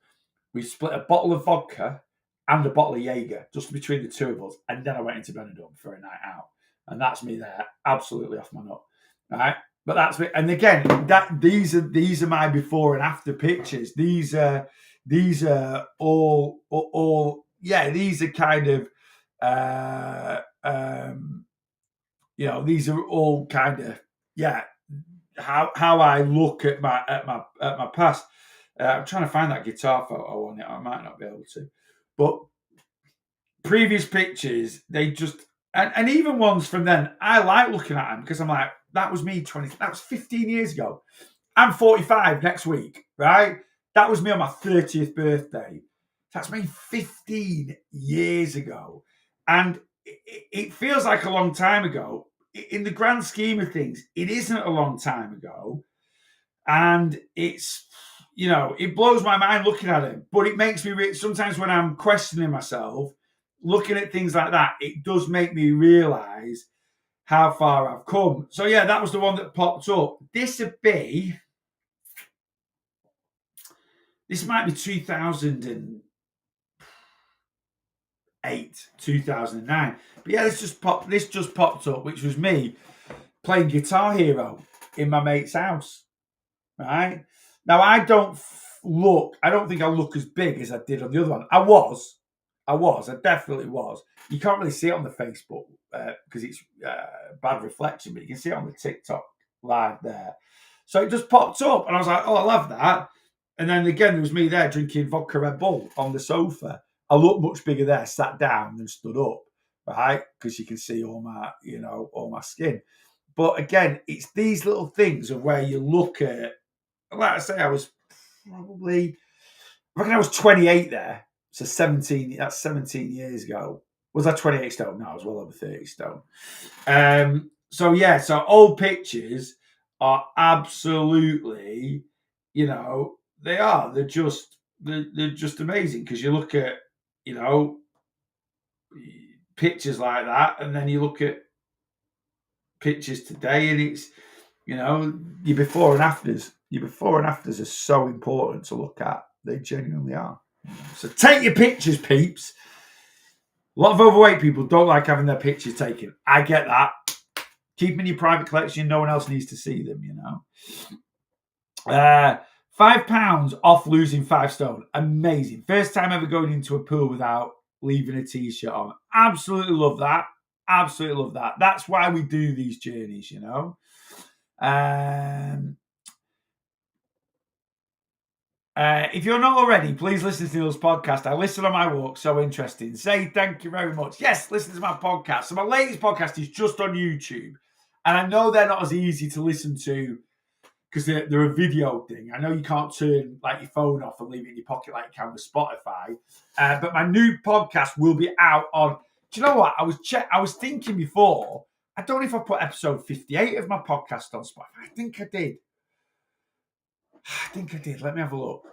S1: We split a bottle of vodka and a bottle of Jaeger, just between the two of us. And then I went into Benidorm for a night out. And that's me there, absolutely off my nut. Right? But that's me. And again, these are my before and after pictures. These are all yeah, these are kind of you know, these are all kind of, yeah, how I look at my past. I'm trying to find that guitar photo on it. I might not be able to, but previous pictures, they just, and even ones from then, I like looking at them because I'm like, that was me that was 15 years ago. I'm 45 next week, right? That was me on my 30th birthday. That's me 15 years ago. And it feels like a long time ago. in the grand scheme of things, it isn't a long time ago. And it's, it blows my mind looking at it. But it makes me, sometimes when I'm questioning myself, looking at things like that, it does make me realise how far I've come. So, yeah, that was the one that popped up. This might be 2008, 2009. But yeah, this just popped up, which was me playing Guitar Hero in my mate's house. Right now, I don't think I look as big as I did on the other one. I definitely was. You can't really see it on the Facebook because it's bad reflection, but you can see it on the TikTok live there. So it just popped up, and I was like, "Oh, I love that." And then again, there was me there drinking vodka Red Bull on the sofa. I look much bigger there, sat down than stood up, right? Because you can see all my skin. But again, it's these little things of where you look at. Like I say, I reckon I was 28 there. So 17, that's 17 years ago. Was I 28 stone? No, I was well over 30 stone. So old pictures are absolutely, they're just amazing because you look at, pictures like that, and then you look at pictures today, and it's, your before and afters. Your before and afters are so important to look at. They genuinely are. So take your pictures, peeps. A lot of overweight people don't like having their pictures taken. I get that. Keep them in your private collection. No one else needs to see them, £5 off losing 5 stone. Amazing. First time ever going into a pool without leaving a t-shirt on. Absolutely love that. Absolutely love that. That's why we do these journeys, if you're not already, please listen to Neil's podcast. I listen on my walk. So interesting. Say thank you very much. Yes, listen to my podcast. So my latest podcast is just on YouTube. And I know they're not as easy to listen to because they're a video thing. I know you can't turn like your phone off and leave it in your pocket like you can with Spotify. But my new podcast will be out on... Do you know what? I was thinking before, I don't know if I put episode 58 of my podcast on Spotify. I think I did. Let me have a look.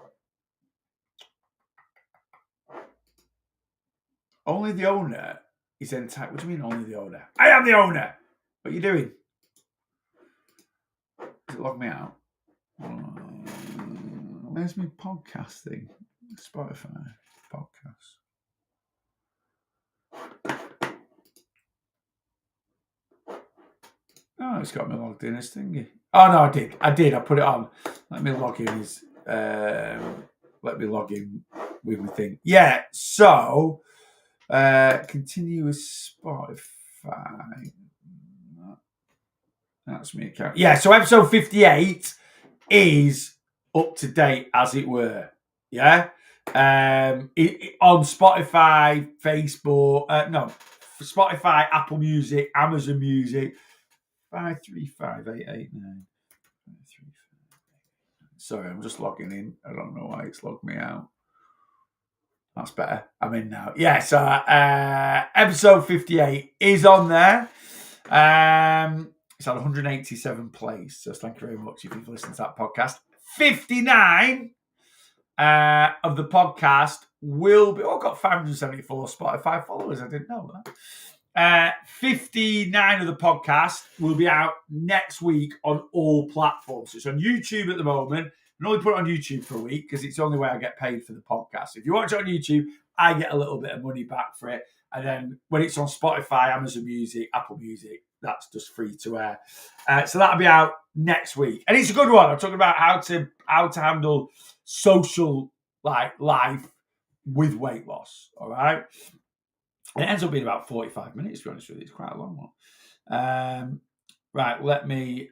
S1: Only the owner is entitled. What do you mean only the owner? I am the owner. What are you doing? Does it log me out? Where's my podcast thing? Spotify podcast. Oh, it's got me logged in as thingy. Oh no, I did. I put it on. Let me log in with my thing. Yeah. So continue with Spotify. That's me account. Yeah. So episode 58 is up to date, as it were. Yeah. On Spotify, Facebook, Spotify, Apple Music, Amazon Music. 535-889. Sorry, I'm just logging in. I don't know why it's logged me out. That's better. I'm in now. Yeah, so episode 58 is on there. It's at 187 plays. So thank you very much if you've listened to that podcast. 59 of the podcast will be... I've got 574 Spotify followers. I didn't know that. 59 of the podcast will be out next week on all platforms. It's on YouTube at the moment. I only put it on YouTube for a week because it's the only way I get paid for the podcast. If you watch it on YouTube, I get a little bit of money back for it. And then when it's on Spotify, Amazon Music, Apple Music, that's just free to air. So that'll be out next week. And it's a good one. I'm talking about how to handle social life with weight loss. All right. It ends up being about 45 minutes, to be honest with you. It's quite a long one. Right, let me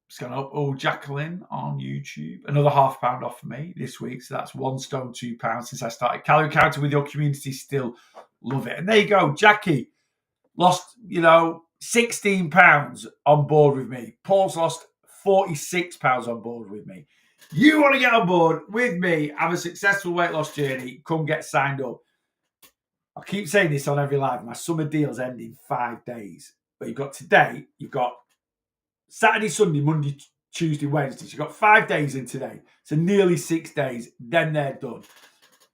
S1: scan up. Oh, Jacqueline on YouTube. Another £0.5 off for me this week. So that's £1 stone, £2 since I started calorie counting with your community. Still love it. And there you go. Jackie lost, 16 pounds on board with me. Paul's lost 46 pounds on board with me. You want to get on board with me, have a successful weight loss journey, come get signed up. I keep saying this on every live. My summer deals end in 5 days. but you've got today, you've got Saturday, Sunday, Monday, Tuesday, Wednesday. So you've got 5 days in today. So nearly 6 days. Then they're done.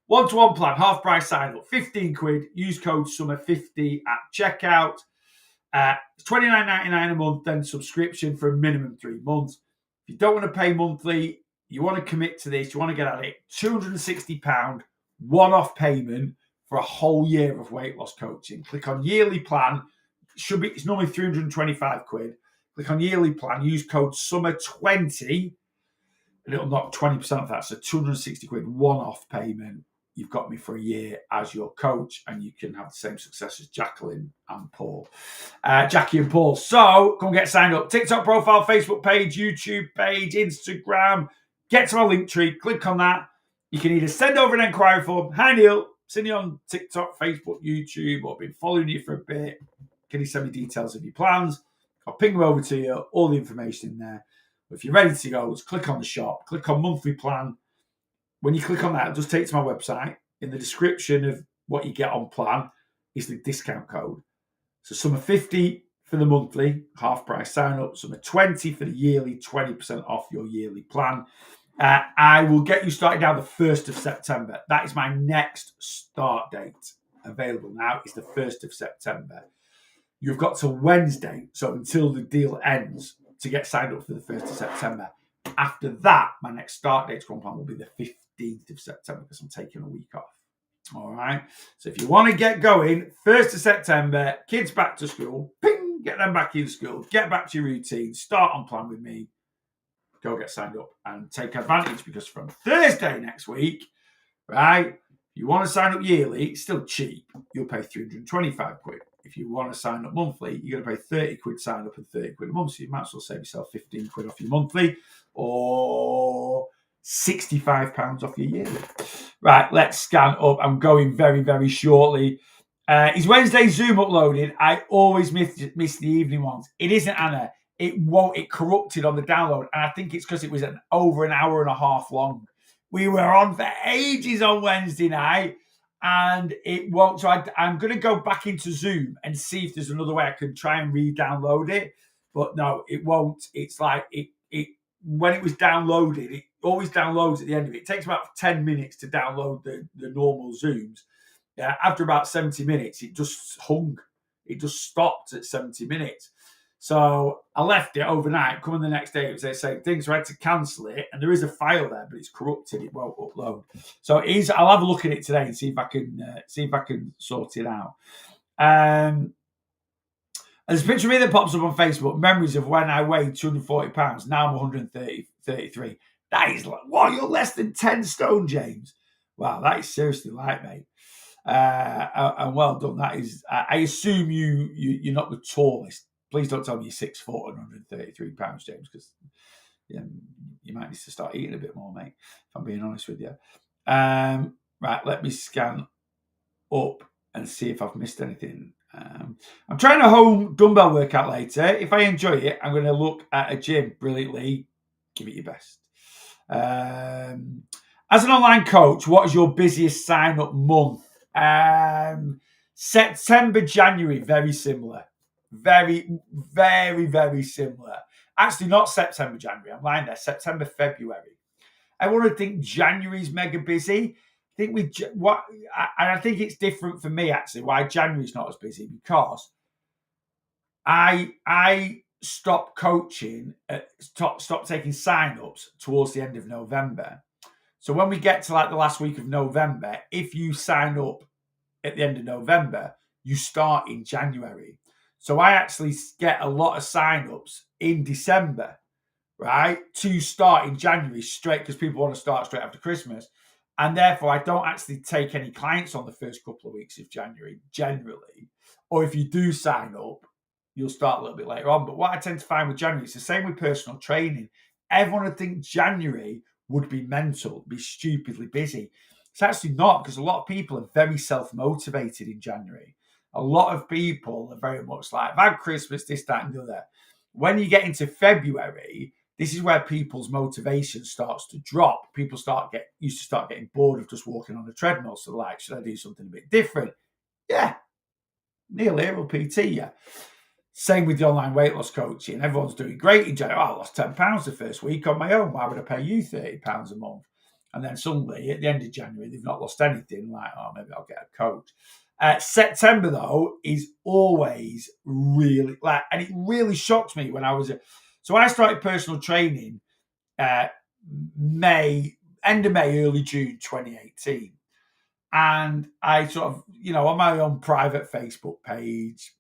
S1: One-to-one plan, half price sign up, 15 quid. Use code SUMMER50 at checkout. It's $29.99 a month, then subscription for a minimum 3 months. If you don't want to pay monthly, you want to commit to this, you want to get at it, £260 one-off payment for a whole year of weight loss coaching. Click on yearly plan. It's normally 325 quid. Click on yearly plan, use code SUMMER20, and it'll knock 20% off that. So 260 quid one-off payment. You've got me for a year as your coach, and you can have the same success as Jacqueline and Paul. Jackie and Paul. So come get signed up. TikTok profile, Facebook page, YouTube page, Instagram. Get to my link tree. Click on that. You can either send over an inquiry form. Hi, Neil. Seen you on TikTok, Facebook, YouTube, or been following you for a bit. Can you send me details of your plans? I'll ping them over to you. All the information in there. But if you're ready to go, just click on the shop. Click on monthly plan. When you click on that, it just takes to my website. In the description of what you get on plan is the discount code. So SUMMER50 for the monthly, half price sign up. SUMMER20 for the yearly, 20% off your yearly plan. I will get you started now the 1st of September. That is my next start date. Available now is the 1st of September. You've got till Wednesday, so until the deal ends, to get signed up for the 1st of September. After that, my next start date to plan will be the 15th of September because I'm taking a week off. All right. So if you want to get going, 1st of September, kids back to school, ping, get them back in school, get back to your routine, start on plan with me, go get signed up and take advantage because from Thursday next week, right, if you want to sign up yearly, it's still cheap. You'll pay 325 quid. If you want to sign up monthly, you're going to pay 30 quid sign up and 30 quid a month. So you might as well save yourself 15 quid off your monthly or £65 off your yearly. Right, let's scan up. I'm going very, very shortly. Is Wednesday Zoom uploaded? I always miss the evening ones. It isn't, Anna. It corrupted on the download. And I think it's because it was over an hour and a half long. We were on for ages on Wednesday night. And it won't. So I'm going to go back into Zoom and see if there's another way I can try and re-download it. But no, it won't. It's like it when it was downloaded, it always downloads at the end of it. It takes about 10 minutes to download the normal Zooms. After about 70 minutes, it just hung. It just stopped at 70 minutes. So I left it overnight. Coming the next day, it was the same thing. So I had to cancel it. And there is a file there, but it's corrupted. It won't upload. So I'll have a look at it today and see if I can sort it out. There's a picture of me that pops up on Facebook. Memories of when I weighed 240 pounds. Now I'm 133. That is like, what? You're less than 10 stone, James. Wow, that is seriously light, mate. And well done. That is. I assume you're not the tallest. Please don't tell me you're 6 foot and 133 pounds, James, because you might need to start eating a bit more, mate, if I'm being honest with you. Right, let me scan up and see if I've missed anything. I'm trying a home dumbbell workout later. If I enjoy it, I'm going to look at a gym brilliantly. Give it your best. As an online coach, what is your busiest sign-up month? September, January, very similar. Very, very, very similar. Actually, not September, January. I'm lying there. September, February. I want to think January's mega busy. I think it's different for me actually. Why January's not as busy because I stopped coaching, stopped taking sign-ups towards the end of November. So when we get to like the last week of November, if you sign up at the end of November, you start in January. So I actually get a lot of sign-ups in December, right, to start in January straight because people want to start straight after Christmas. And therefore, I don't actually take any clients on the first couple of weeks of January, generally. Or if you do sign up, you'll start a little bit later on. But what I tend to find with January, it's the same with personal training. Everyone would think January would be mental, be stupidly busy. It's actually not, because a lot of people are very self-motivated in January. A lot of people are very much like, I've had Christmas, this, that, and the other. When you get into February, this is where people's motivation starts to drop. People used to start getting bored of just walking on a treadmill. So like, should I do something a bit different? Yeah. Neil here will PT you. Same with the online weight loss coaching. Everyone's doing great in January. Oh, I lost £10 the first week on my own. Why would I pay you £30 a month? And then suddenly, at the end of January, they've not lost anything. Like, oh, maybe I'll get a coach. September, though, is always really, and it really shocked me when I was... So I started personal training end of May, early June 2018. And I sort of, on my own private Facebook page,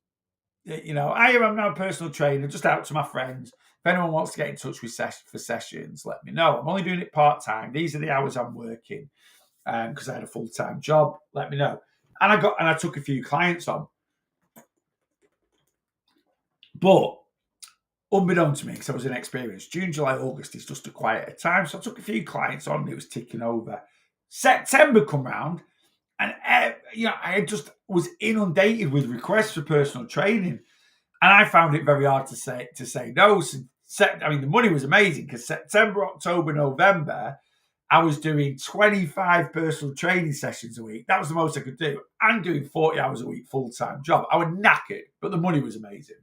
S1: I am now a personal trainer, just out to my friends. If anyone wants to get in touch with for sessions, let me know. I'm only doing it part-time. These are the hours I'm working because I had a full-time job. Let me know. And I took a few clients on. But unbeknownst to me, because I was inexperienced, June, July, August is just a quieter time. So I took a few clients on. It was ticking over. September come round, and I just was inundated with requests for personal training, and I found it very hard to say no. So, the money was amazing because September, October, November, I was doing 25 personal training sessions a week. That was the most I could do. And doing 40 hours a week full-time job. I was knackered, but the money was amazing.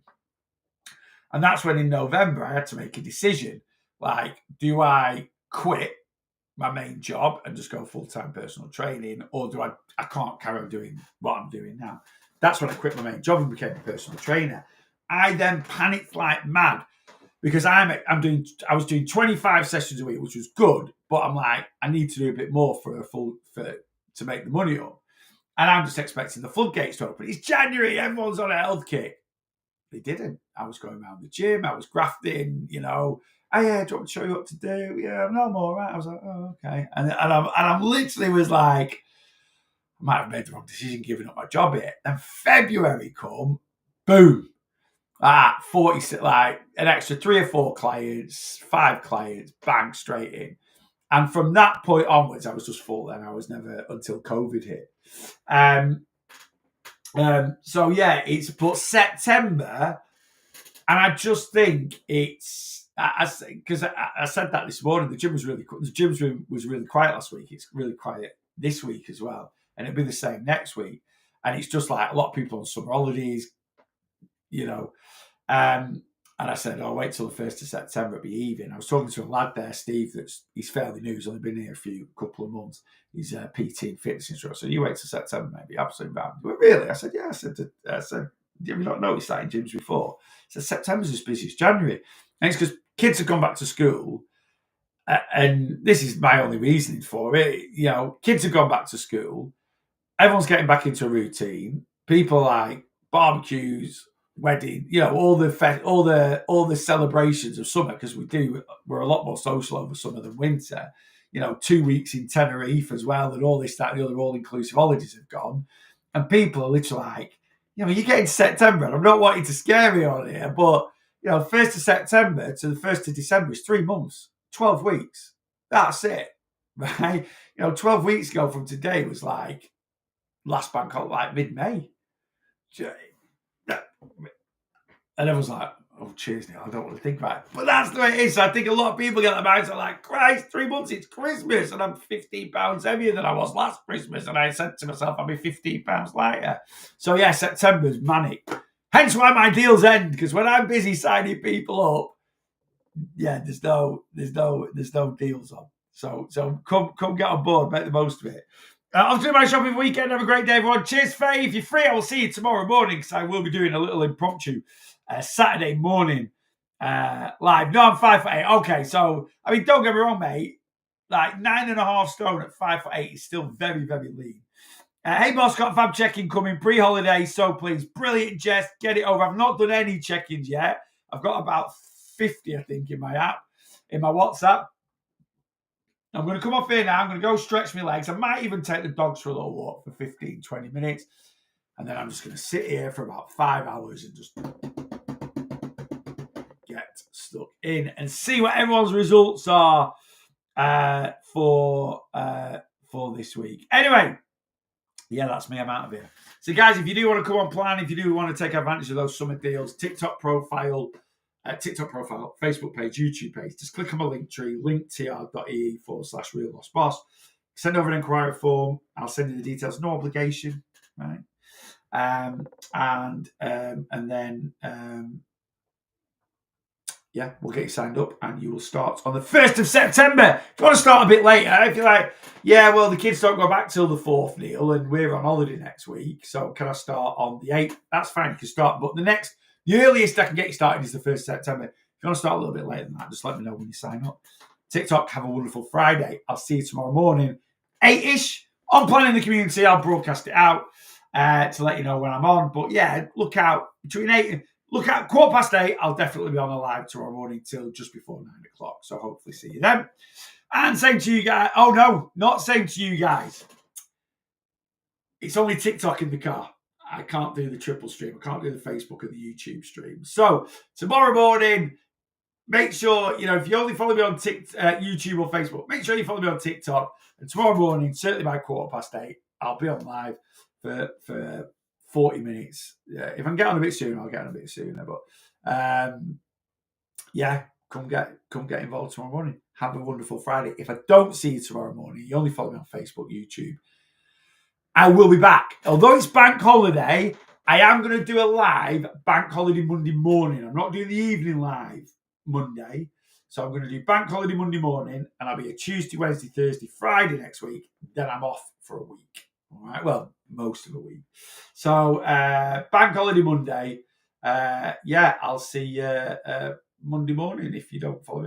S1: And that's when in November I had to make a decision. Like, do I quit my main job and just go full-time personal training, or do I can't carry on doing what I'm doing now? That's when I quit my main job and became a personal trainer. I then panicked like mad because I was doing 25 sessions a week, which was good, but I'm like, I need to do a bit more to make the money up. And I'm just expecting the floodgates to open. It's January, everyone's on a health kick. They didn't. I was going around the gym, I was grafting, oh yeah, do you want me to show you what to do? Yeah, no, I'm all right. I was like, oh, okay. And I'm literally was like, I might have made the wrong decision giving up my job here. And February come, boom. 40, like an extra 3 or 4 clients, 5 clients, bang, straight in. And from that point onwards, I was just full then. I was never until COVID hit. So yeah, but September, and I just think it's because I said that this morning. The gym was really quiet last week. It's really quiet this week as well, and it'll be the same next week. And it's just like a lot of people on summer holidays, And I said, "Oh, wait till the 1st of September, it'll be even." I was talking to a lad there, Steve. He's fairly new. He's only been here a couple of months. He's a PT and fitness instructor. So you wait till September, maybe absolutely bad. But really, I said, "Yeah." I said, "Have you not noticed that in gyms before?" I said, "September's as busy as January," and it's because kids have gone back to school. And this is my only reasoning for it. Kids have gone back to school. Everyone's getting back into a routine. People like barbecues, wedding, all the celebrations of summer, because we're a lot more social over summer than winter. 2 weeks in Tenerife as well, and all this, that, and the other all-inclusive holidays have gone, and people are literally like, you get into September, and I'm not wanting to scare you on here, but 1st of September to the 1st of December is 3 months, 12 weeks. That's it, right? 12 weeks ago from today was like last bank holiday, like mid-May. And everyone's like, oh, cheers, Neil, I don't want to think about it. But that's the way it is. So I think a lot of people get their minds are like, Christ, 3 months, it's Christmas. And I'm 15 pounds heavier than I was last Christmas. And I said to myself, I'll be 15 pounds lighter. So yeah, September's manic. Hence why my deals end, because when I'm busy signing people up, yeah, there's no deals on. So come get on board, make the most of it. I'll do my shopping weekend. Have a great day, everyone. Cheers, Faye. If you're free, I will see you tomorrow morning, because I will be doing a little impromptu Saturday morning live. No, I'm 5'8". Okay, so don't get me wrong, mate. Like 9.5 stone at 5'8" is still very, very lean. Hey, boss, got fab check-in coming pre-holiday, so please, brilliant, Jess, get it over. I've not done any check-ins yet. I've got about 50, I think, in my app, in my WhatsApp. I'm going to come off here now. I'm going to go stretch my legs. I might even take the dogs for a little walk for 15, 20 minutes. And then I'm just going to sit here for about 5 hours and just get stuck in and see what everyone's results are for this week. Anyway, yeah, that's me. I'm out of here. So, guys, if you do want to come on plan, if you do want to take advantage of those summer deals, TikTok profile, Facebook page, YouTube page, just click on my link tree, linktr.ee/real lost boss. Send over an inquiry form. I'll send you the details. No obligation, right? and then yeah, we'll get you signed up and you will start on the 1st of September. If you want to start a bit later, if you're like, yeah, well, the kids don't go back till the 4th, Neil, and we're on holiday next week, so can I start on the 8th? That's fine, you can start. But the earliest I can get you started is the 1st of September. If you want to start a little bit later than that, just let me know when you sign up. TikTok, have a wonderful Friday. I'll see you tomorrow morning, 8-ish, on Planning the Community. I'll broadcast it out to let you know when I'm on. But yeah, look out between 8 Look at 8:15. I'll definitely be on a live tomorrow morning till just before 9 o'clock. So hopefully see you then. And same to you guys. Oh no, not same to you guys. It's only TikTok in the car. I can't do the triple stream. I can't do the Facebook and the YouTube stream. So tomorrow morning, make sure, if you only follow me on YouTube or Facebook, make sure you follow me on TikTok. And tomorrow morning, certainly by 8:15, I'll be on live for 40 minutes. Yeah, if I can get on a bit sooner, I'll get on a bit sooner. But yeah, come get involved tomorrow morning. Have a wonderful Friday. If I don't see you tomorrow morning, you only follow me on Facebook, YouTube, I will be back. Although it's bank holiday, I am going to do a live bank holiday Monday morning. I'm not doing the evening live Monday. So I'm going to do bank holiday Monday morning, and I'll be a Tuesday, Wednesday, Thursday, Friday next week. Then I'm off for a week. All right. Well, most of the week. So bank holiday Monday. Yeah, I'll see you Monday morning if you don't follow me.